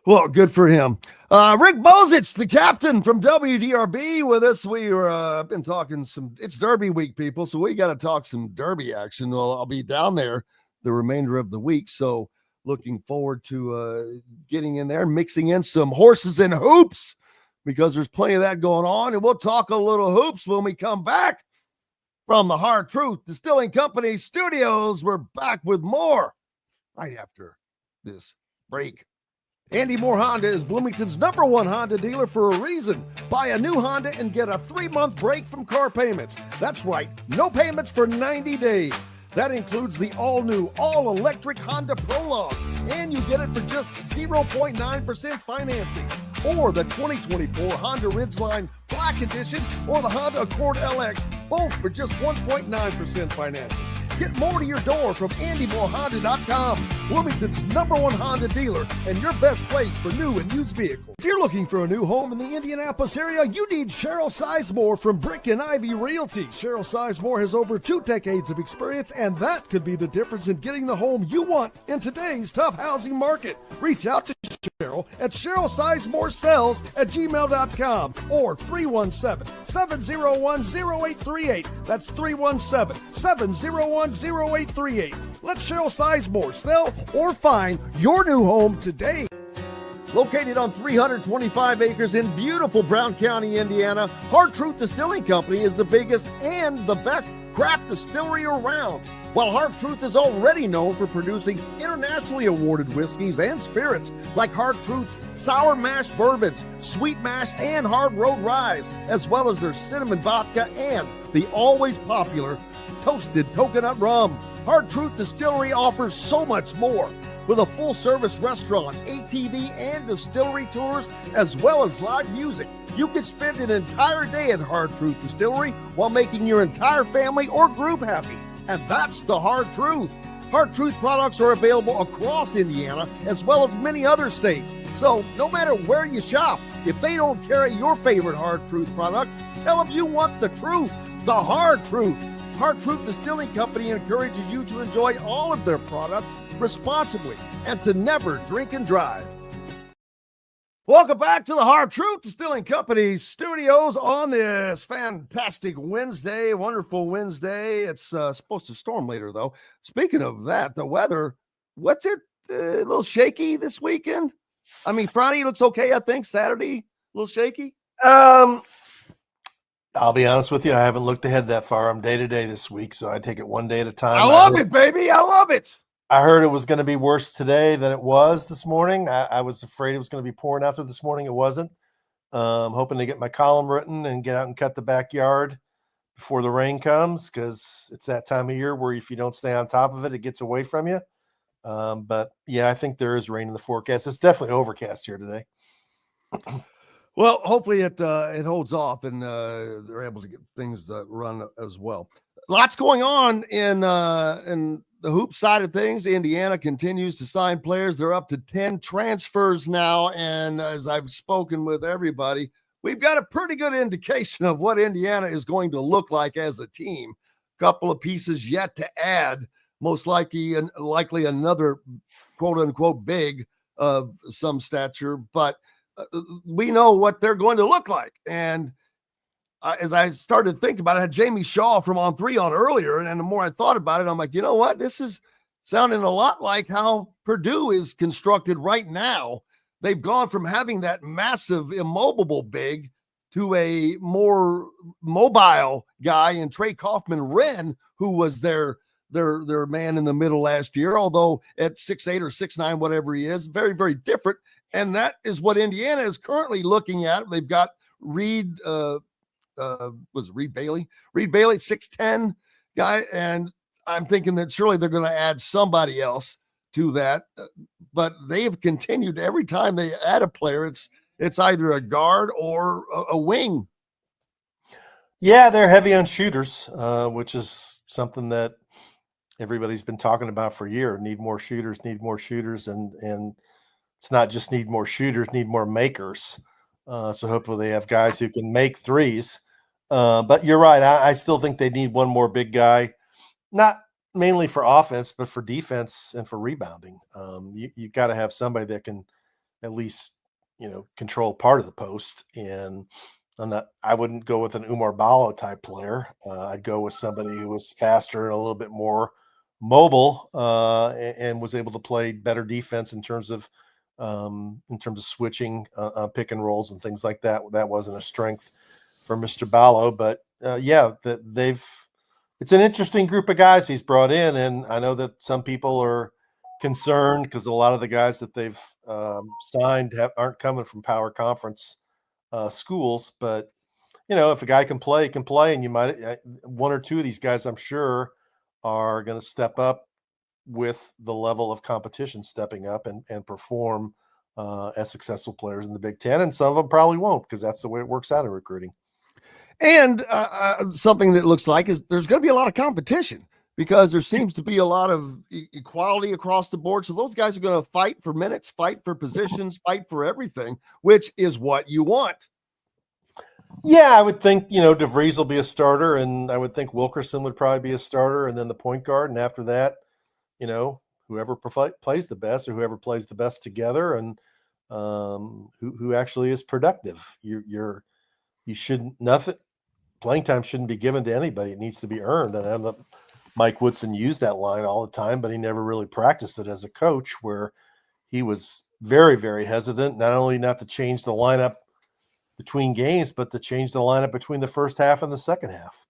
Speaker 1: Well, good for him. Rick Bozich, the captain from WDRB, with us. We were been talking it's Derby week, people, so we got to talk some Derby action. Well, I'll be down there the remainder of the week, so looking forward to getting in there, mixing in some horses and hoops, because there's plenty of that going on. And we'll talk a little hoops when we come back from the Hard Truth Distilling Company studios. We're back with more right after this break. Andy Moore Honda is Bloomington's #1 Honda dealer for a reason. Buy a new Honda and get a 3-month break from car payments. That's right, no payments for 90 days. That includes the all-new, all-electric Honda Prologue, and you get it for just 0.9% financing. Or the 2024 Honda Ridgeline Black Edition or the Honda Accord LX, both for just 1.9% financing. Get more to your door from AndyMooreHonda.com, Bloomington's #1 Honda dealer and your best place for new and used vehicles. If you're looking for a new home in the Indianapolis area, you need Cheryl Sizemore from Brick and Ivy Realty. Cheryl Sizemore has over 2 decades of experience, and that could be the difference in getting the home you want in today's tough housing market. Reach out to Cheryl at CherylSizemooreSells@gmail.com or 317-701-0838. That's 317-701-0838. Let Cheryl Sizemore sell or find your new home today. Located on 325 acres in beautiful Brown County, Indiana, Hard Truth Distilling Company is the biggest and the best craft distillery around. While Hard Truth is already known for producing internationally awarded whiskeys and spirits like Hard Truth's sour mash bourbons, sweet mash, and hard road ryes, as well as their cinnamon vodka and the always popular toasted coconut rum. Hard Truth Distillery offers so much more. With a full-service restaurant, ATV, and distillery tours, as well as live music, you can spend an entire day at Hard Truth Distillery while making your entire family or group happy. And that's the Hard Truth. Hard Truth products are available across Indiana, as well as many other states. So no matter where you shop, if they don't carry your favorite Hard Truth product, tell them you want the truth, the Hard Truth.
Speaker 7: Hard Truth Distilling Company encourages you to enjoy all of their products responsibly and to never drink and drive. Welcome back to the Hard Truth Distilling Company studios on this fantastic Wednesday, wonderful Wednesday. It's supposed to storm later, though. Speaking of that, the weather, what's it, a little shaky this weekend? I mean, Friday looks okay, I think. Saturday, a little shaky.
Speaker 10: I'll be honest with you. I haven't looked ahead that far. I'm day to day this week, so I take it one day at a time.
Speaker 7: I love it, baby. I love it.
Speaker 10: I heard it was going to be worse today than it was this morning. I was afraid it was going to be pouring after this morning. It wasn't. Hoping to get my column written and get out and cut the backyard before the rain comes, because it's that time of year where if you don't stay on top of it, it gets away from you. But yeah, I think there is rain in the forecast. It's definitely overcast here today.
Speaker 7: Well, hopefully it holds off and they're able to get things to run as well. Lots going on in the hoop side of things. Indiana continues to sign players. They're up to 10 transfers now. And as I've spoken with everybody, we've got a pretty good indication of what Indiana is going to look like as a team. Couple of pieces yet to add, most likely another quote unquote big of some stature, but we know what they're going to look like. And as I started to think about it, I had Jamie Shaw from On 3 on earlier, and the more I thought about it, I'm like, you know what? This is sounding a lot like how Purdue is constructed right now. They've gone from having that massive, immobile big to a more mobile guy in Trey Kaufman-Wren, who was their man in the middle last year, although at 6'8" or 6'9", whatever he is, very, very different. And that is what Indiana is currently looking at. They've got Reed Bailey? Reed Bailey, 6'10" guy. And I'm thinking that surely they're going to add somebody else to that. But they have continued every time they add a player, it's either a guard or a wing.
Speaker 10: Yeah, they're heavy on shooters, which is something that everybody's been talking about for a year. Need more shooters. And it's not just need more shooters, need more makers. So hopefully they have guys who can make threes. But you're right. I still think they need one more big guy, not mainly for offense, but for defense and for rebounding. You got to have somebody that can at least, control part of the post. And I wouldn't go with an Umar Ballo type player. I'd go with somebody who was faster and a little bit more mobile and was able to play better defense in terms of switching pick and rolls and things like that. That wasn't a strength for Mr. Ballo, but it's an interesting group of guys he's brought in. And I know that some people are concerned because a lot of the guys that they've signed aren't coming from power conference schools, but if a guy can play, and you might, one or two of these guys, I'm sure, are going to step up with the level of competition stepping up and perform as successful players in the Big Ten. And some of them probably won't, because that's the way it works out in recruiting.
Speaker 7: And something that looks like is there's going to be a lot of competition because there seems to be a lot of equality across the board. So those guys are going to fight for minutes, fight for positions, fight for everything, which is what you want.
Speaker 10: Yeah, I would think, DeVries will be a starter, and I would think Wilkerson would probably be a starter, and then the point guard. And after that, whoever plays the best, or whoever plays the best together, and who actually is productive. Playing time shouldn't be given to anybody. It needs to be earned. And I know Mike Woodson used that line all the time, but he never really practiced it as a coach, where he was very, very hesitant, not only not to change the lineup between games, but to change the lineup between the first half and the second half.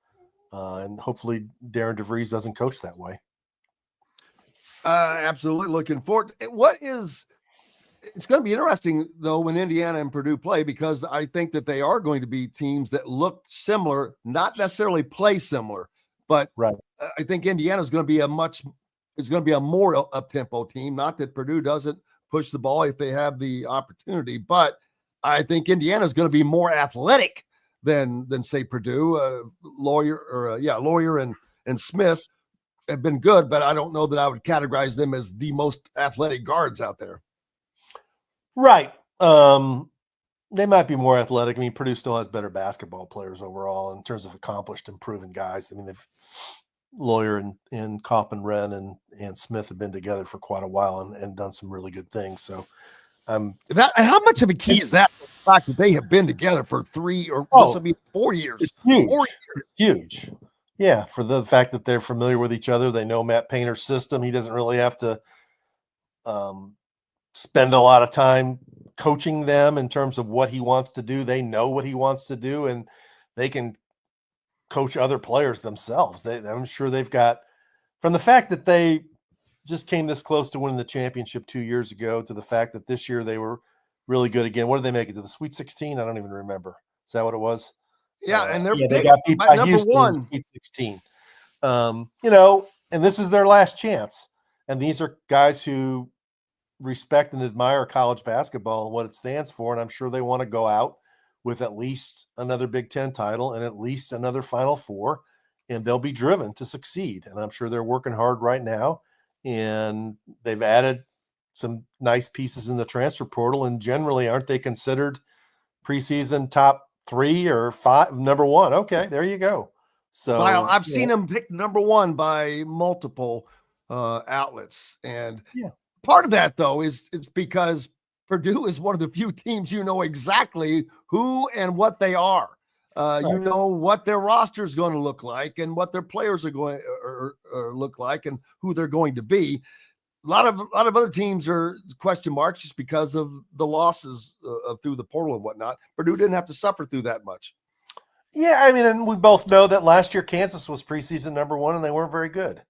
Speaker 10: And hopefully Darian DeVries doesn't coach that way.
Speaker 7: Absolutely looking forward. It's going to be interesting, though, when Indiana and Purdue play, because I think that they are going to be teams that look similar, not necessarily play similar, but
Speaker 10: right.
Speaker 7: I think Indiana is going to be a more up-tempo team. Not that Purdue doesn't push the ball if they have the opportunity, but I think Indiana is going to be more athletic than say Purdue. Lawyer and Smith have been good, but I don't know that I would categorize them as the most athletic guards out there.
Speaker 10: Right. They might be more athletic. I mean, Purdue still has better basketball players overall in terms of accomplished and proven guys. I mean, they've Lawyer and Kaufman, Wren, and Smith have been together for quite a while and done some really good things. So,
Speaker 1: that and how much of a key is that? The fact that they have been together for 3 or this will be 4 years.
Speaker 10: It's huge.
Speaker 1: 4 years.
Speaker 10: It's huge. Yeah, for the fact that they're familiar with each other, they know Matt Painter's system. He doesn't really have to spend a lot of time coaching them in terms of what he wants to do. They know what he wants to do, and they can coach other players themselves. I'm sure they've got, from the fact that they just came this close to winning the championship 2 years ago to the fact that this year they were really good again. What did they make it to, the Sweet 16? I don't even remember. Is that what it was?
Speaker 1: Yeah, and
Speaker 10: they got beat by
Speaker 1: number
Speaker 10: Houston in the
Speaker 1: 1.
Speaker 10: Sweet 16. And this is their last chance. And these are guys who respect and admire college basketball and what it stands for. And I'm sure they want to go out with at least another Big Ten title and at least another Final Four, and they'll be driven to succeed. And I'm sure they're working hard right now. And they've added some nice pieces in the transfer portal. And generally, aren't they considered preseason top 3 or 5, number 1? Okay, there you go. So
Speaker 1: I've seen them picked number 1 by multiple outlets. And part of that, though, is it's because Purdue is one of the few teams you know exactly who and what they are. You know what their roster is going to look like and what their players are going or look like and who they're going to be. A lot of other teams are question marks just because of the losses through the portal and whatnot. Purdue didn't have to suffer through that much.
Speaker 10: Yeah, I mean, and we both know that last year Kansas was preseason number 1 and they weren't very good.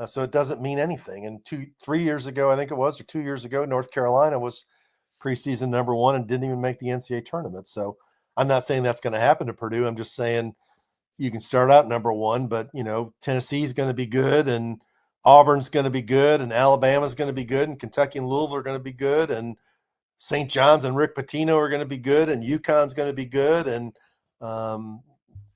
Speaker 10: So it doesn't mean anything. And 3 years ago, I think it was, or 2 years ago, North Carolina was preseason number 1 and didn't even make the NCAA tournament. So I'm not saying that's going to happen to Purdue. I'm just saying you can start out number 1, but Tennessee's going to be good and Auburn's going to be good and Alabama's going to be good and Kentucky and Louisville are going to be good and St. John's and Rick Pitino are going to be good and UConn's going to be good. And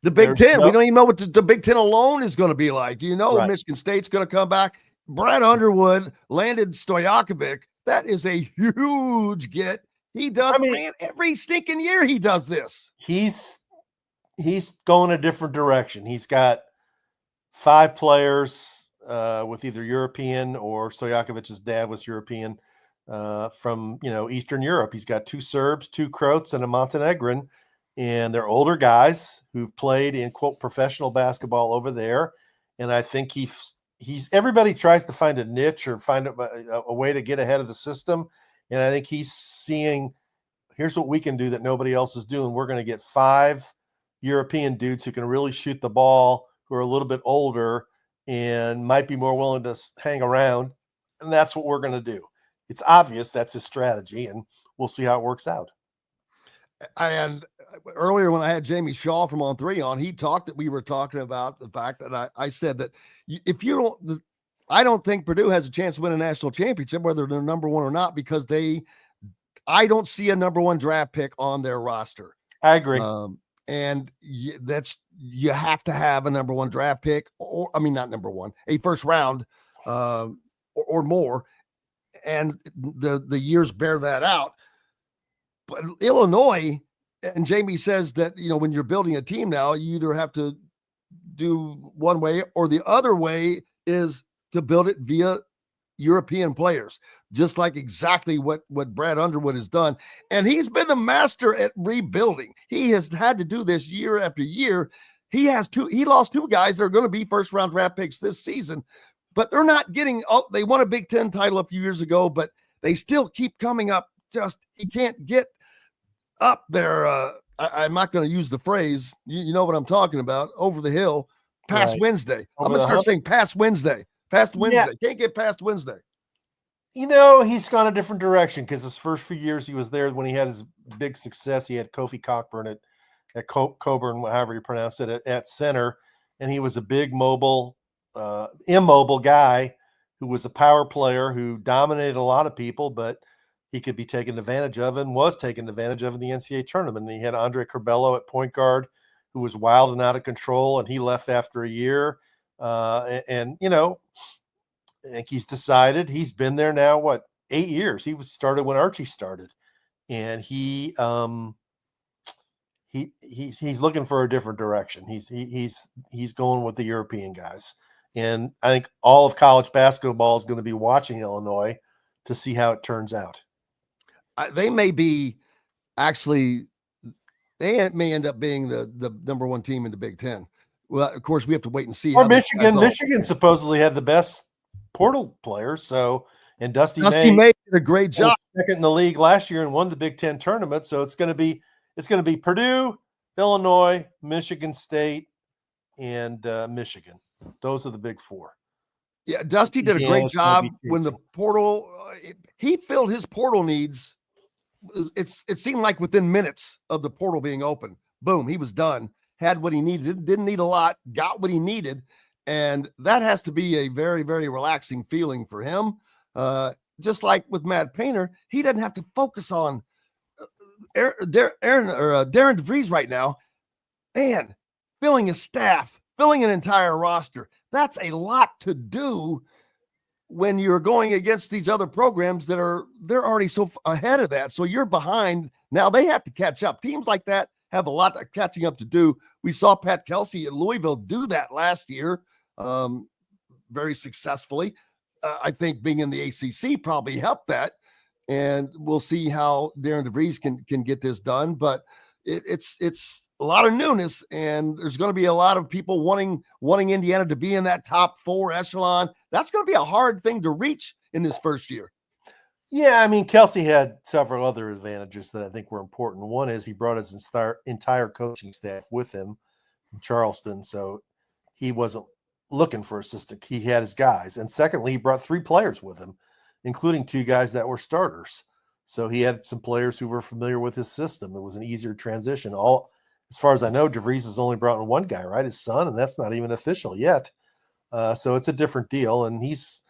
Speaker 1: the Big Ten, we don't even know what the Big Ten alone is going to be like. Michigan State's going to come back. Brad Underwood landed Stojakovic. That is a huge get. He does, every stinking year he does this.
Speaker 10: He's going a different direction. He's got 5 players with either European or Stojakovic's dad was European from, Eastern Europe. He's got 2 Serbs, 2 Croats, and a Montenegrin. And they're older guys who've played in, quote, professional basketball over there. And I think he's everybody tries to find a niche or find a way to get ahead of the system. And I think he's seeing, here's what we can do that nobody else is doing. We're going to get 5 European dudes who can really shoot the ball, who are a little bit older and might be more willing to hang around. And that's what we're going to do. It's obvious that's his strategy, and we'll see how it works out.
Speaker 1: And earlier when I had Jamie Shaw from On 3 on, we were talking about the fact that I said that I don't think Purdue has a chance to win a national championship, whether they're number 1 or not, because I don't see a number 1 draft pick on their roster.
Speaker 10: I agree.
Speaker 1: And you have to have a number 1 draft pick, not number 1, a first round or more. And the years bear that out. But Illinois, and Jamie says that, when you're building a team now, you either have to do one way or the other way is to build it via European players, just like exactly what Brad Underwood has done. And he's been the master at rebuilding. He has had to do this year after year. He lost 2 guys that are going to be first round draft picks this season, but they're not getting, they won a Big Ten title a few years ago, but they still keep coming up. He can't get up there. I'm not going to use the phrase, you know what I'm talking about, over the hill past Wednesday. I'm going to start saying past Wednesday.
Speaker 10: Yeah.
Speaker 1: Can't get past Wednesday.
Speaker 10: He's gone a different direction because his first few years he was there when he had his big success. He had Kofi Cockburn at Coburn, however you pronounce it, at center. And he was a big immobile guy who was a power player who dominated a lot of people, but he could be taken advantage of and was taken advantage of in the NCAA tournament. And he had Andre Curbelo at point guard, who was wild and out of control, and he left after a year. I think he's decided he's been there now, 8 years. He started when Archie started. and he's looking for a different direction. He's going with the European guys, and I think all of college basketball is going to be watching Illinois to see how it turns out.
Speaker 1: They may be actually. They may end up being the number one team in the Big Ten. Well, of course, we have to wait and see.
Speaker 10: Or Michigan supposedly had the best portal players. So, and Dusty May
Speaker 1: did a great job.
Speaker 10: Second in the league last year and won the Big Ten tournament. So it's going to be Purdue, Illinois, Michigan State, and Michigan. Those are the big four.
Speaker 1: Yeah, Dusty did a great job when the portal. He filled his portal needs. It seemed like within minutes of the portal being open, boom, he was done. Had what he needed, didn't need a lot, got what he needed, and that has to be a very, very relaxing feeling for him. Just like with Matt Painter, he doesn't have to focus on Darian DeVries right now. Man, filling a staff, filling an entire roster, that's a lot to do when you're going against these other programs they're already so ahead of that. So you're behind. Now they have to catch up. Teams like that have a lot of catching up to do. We saw Pat Kelsey at Louisville do that last year very successfully. I think being in the ACC probably helped that. And we'll see how Darian DeVries can get this done. But it's a lot of newness, and there's going to be a lot of people wanting Indiana to be in that top 4 echelon. That's going to be a hard thing to reach in this first year.
Speaker 10: Yeah, I mean, Kelsey had several other advantages that I think were important. One is he brought his entire coaching staff with him from Charleston, so he wasn't looking for assistant. He had his guys. And secondly, he brought 3 players with him, including 2 guys that were starters. So he had some players who were familiar with his system. It was an easier transition. As far as I know, DeVries has only brought in 1 guy, right? His son, and that's not even official yet. So it's a different deal. And he's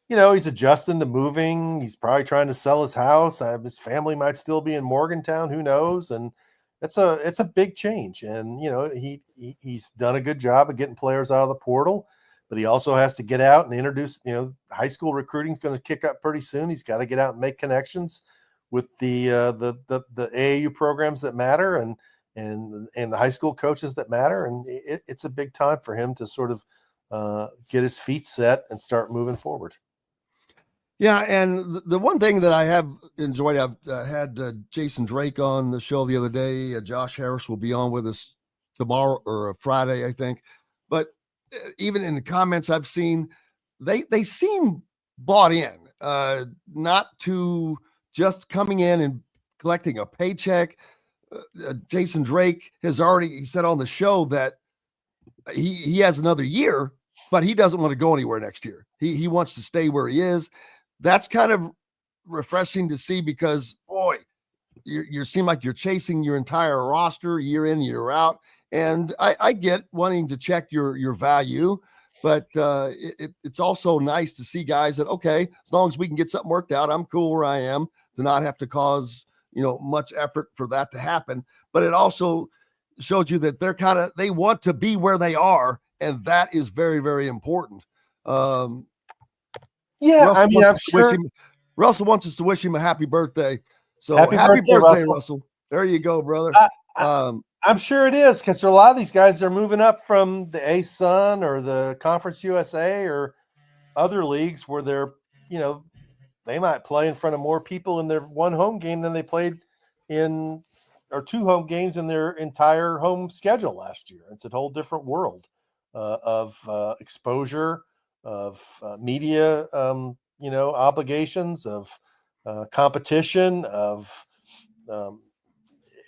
Speaker 10: adjusting to moving. He's probably trying to sell his house. His family might still be in Morgantown. Who knows? And it's a big change. And, he's done a good job of getting players out of the portal, but he also has to get out and introduce, high school recruiting is going to kick up pretty soon. He's got to get out and make connections with the AAU programs that matter and the high school coaches that matter. And it's a big time for him to sort of get his feet set and start moving forward.
Speaker 1: Yeah, and the one thing that I have enjoyed, I've had Jason Drake on the show the other day. Josh Harris will be on with us tomorrow or Friday, I think. But even in the comments I've seen, they seem bought in, not to just coming in and collecting a paycheck. Jason Drake has already said on the show that he has another year, but he doesn't want to go anywhere next year. He wants to stay where he is. That's kind of refreshing to see because, boy, you seem like you're chasing your entire roster year in, year out. And I get wanting to check your value, but it's also nice to see guys that, okay, as long as we can get something worked out, I'm cool where I am, to not have to cause, much effort for that to happen. But it also shows you that they want to be where they are. And that is very, very important.
Speaker 10: Yeah, I mean, I'm sure
Speaker 1: Russell wants us to wish him a happy birthday. So happy birthday, Russell. There you go, brother.
Speaker 10: I'm sure it is, because a lot of these guys are moving up from the A-Sun or the Conference USA or other leagues where they're, they might play in front of more people in their one home game than they played in, or 2 home games in their entire home schedule last year. It's a whole different world of exposure, of media, obligations, of competition, of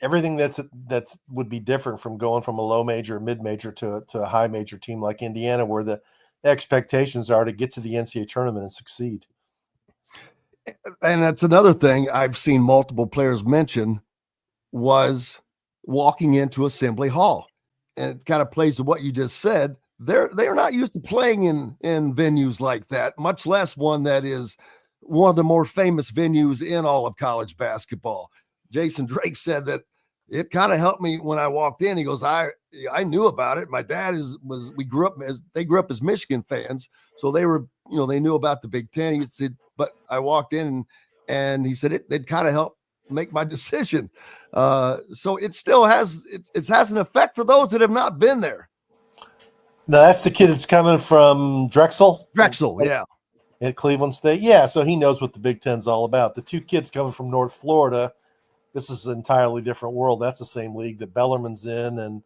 Speaker 10: everything that's would be different from going from a low major, mid major to a high major team like Indiana, where the expectations are to get to the NCAA tournament and succeed.
Speaker 1: And that's another thing I've seen multiple players mention was walking into Assembly Hall, and it kind of plays to what you just said. They're not used to playing in venues like that, much less one that is one of the more famous venues in all of college basketball. Jason Drake said that it kind of helped me when I walked in. He goes, I knew about it. My dad they grew up as Michigan fans. So they were, they knew about the Big Ten. He said, but I walked in and he said it kind of helped make my decision. So it still has an effect for those that have not been there.
Speaker 10: No, that's the kid that's coming from Drexel.
Speaker 1: Yeah.
Speaker 10: At Cleveland State. Yeah, so he knows what the Big Ten's all about. The two kids coming from North Florida, this is an entirely different world. That's the same league that Bellarmine's in, and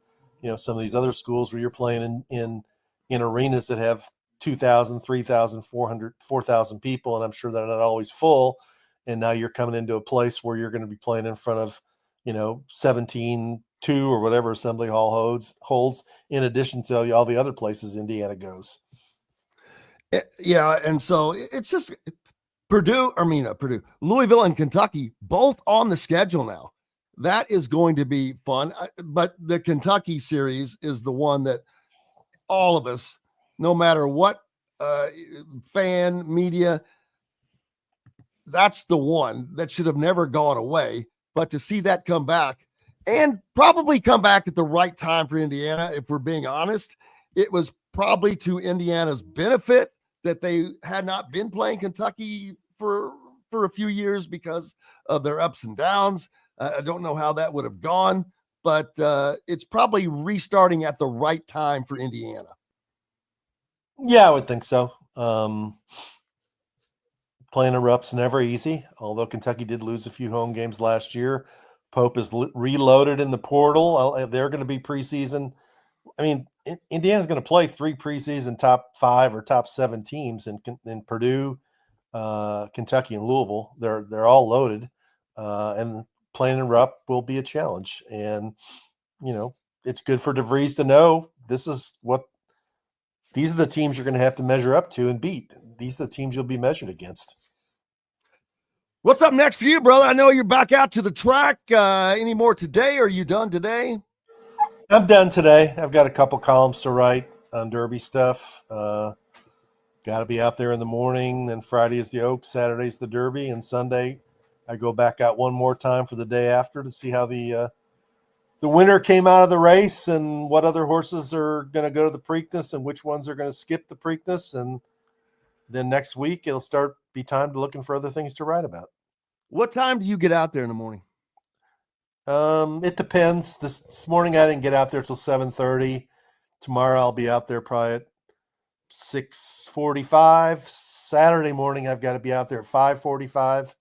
Speaker 10: some of these other schools where you're playing in arenas that have 2,000, 3,000, 400, 4,000 people, and I'm sure they're not always full. And now you're coming into a place where you're going to be playing in front of 17-2 or whatever Assembly Hall holds, in addition to all the other places Indiana goes.
Speaker 1: Yeah, and so it's just Louisville and Kentucky, both on the schedule now. That is going to be fun. But the Kentucky series is the one that all of us, no matter what fan, media, that's the one that should have never gone away. But to see that come back, and probably come back at the right time for Indiana, if we're being honest, it was probably to Indiana's benefit that they had not been playing Kentucky for a few years because of their ups and downs. I don't know how that would have gone, but it's probably restarting at the right time for Indiana.
Speaker 10: Yeah, I would think so. Playing Erupt's never easy, although Kentucky did lose a few home games last year. Pope is reloaded in the portal. They're going to be preseason. I mean, Indiana's going to play 3 preseason top 5 or top 7 teams in Purdue, Kentucky, and Louisville. They're all loaded, and playing in Rupp will be a challenge. And it's good for DeVries to know these are the teams you're going to have to measure up to and beat. These are the teams you'll be measured against.
Speaker 1: What's up next for you, brother? I know you're back out to the track. Any more today? Or are you done today?
Speaker 10: I'm done today. I've got a couple columns to write on Derby stuff. Got to be out there in the morning. Then Friday is the Oaks, Saturday's the Derby, and Sunday I go back out one more time for the day after to see how the winner came out of the race and what other horses are going to go to the Preakness and which ones are going to skip the Preakness. And then next week it'll be time to looking for other things to write about.
Speaker 1: What time do you get out there in the morning?
Speaker 10: It depends. This morning I didn't get out there till 7:30. Tomorrow I'll be out there probably at 6:45. Saturday morning I've got to be out there at 5:45.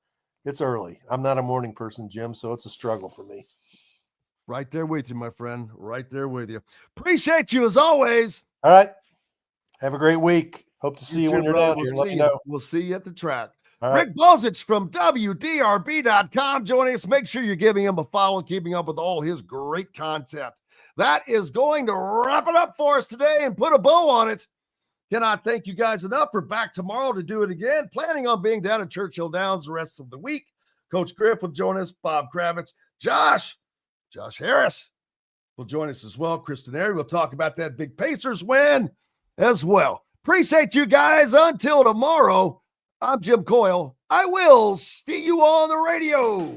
Speaker 10: It's early. I'm not a morning person, Jim, so it's a struggle for me.
Speaker 1: Right there with you, my friend. Right there with you. Appreciate you as always.
Speaker 10: All right. Have a great week. Hope to see you when you're down here. Let me know.
Speaker 1: We'll see you at the track.
Speaker 10: All right.
Speaker 1: Rick Bozich from WDRB.com joining us. Make sure you're giving him a follow, keeping up with all his great content. That is going to wrap it up for us today and put a bow on it. Cannot thank you guys enough. We're back tomorrow to do it again. Planning on being down at Churchill Downs the rest of the week. Coach Griff will join us. Bob Kravitz. Josh Harris will join us as well. Kristen Airy will talk about that big Pacers win as well. Appreciate you guys. Until tomorrow, I'm Jim Coyle. I will see you on the radio.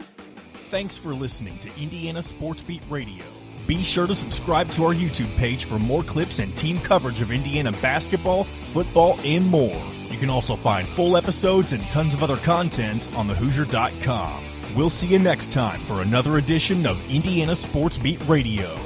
Speaker 11: Thanks for listening to Indiana Sports Beat Radio. Be sure to subscribe to our YouTube page for more clips and team coverage of Indiana basketball, football, and more. You can also find full episodes and tons of other content on thehoosier.com. We'll see you next time for another edition of Indiana Sports Beat Radio.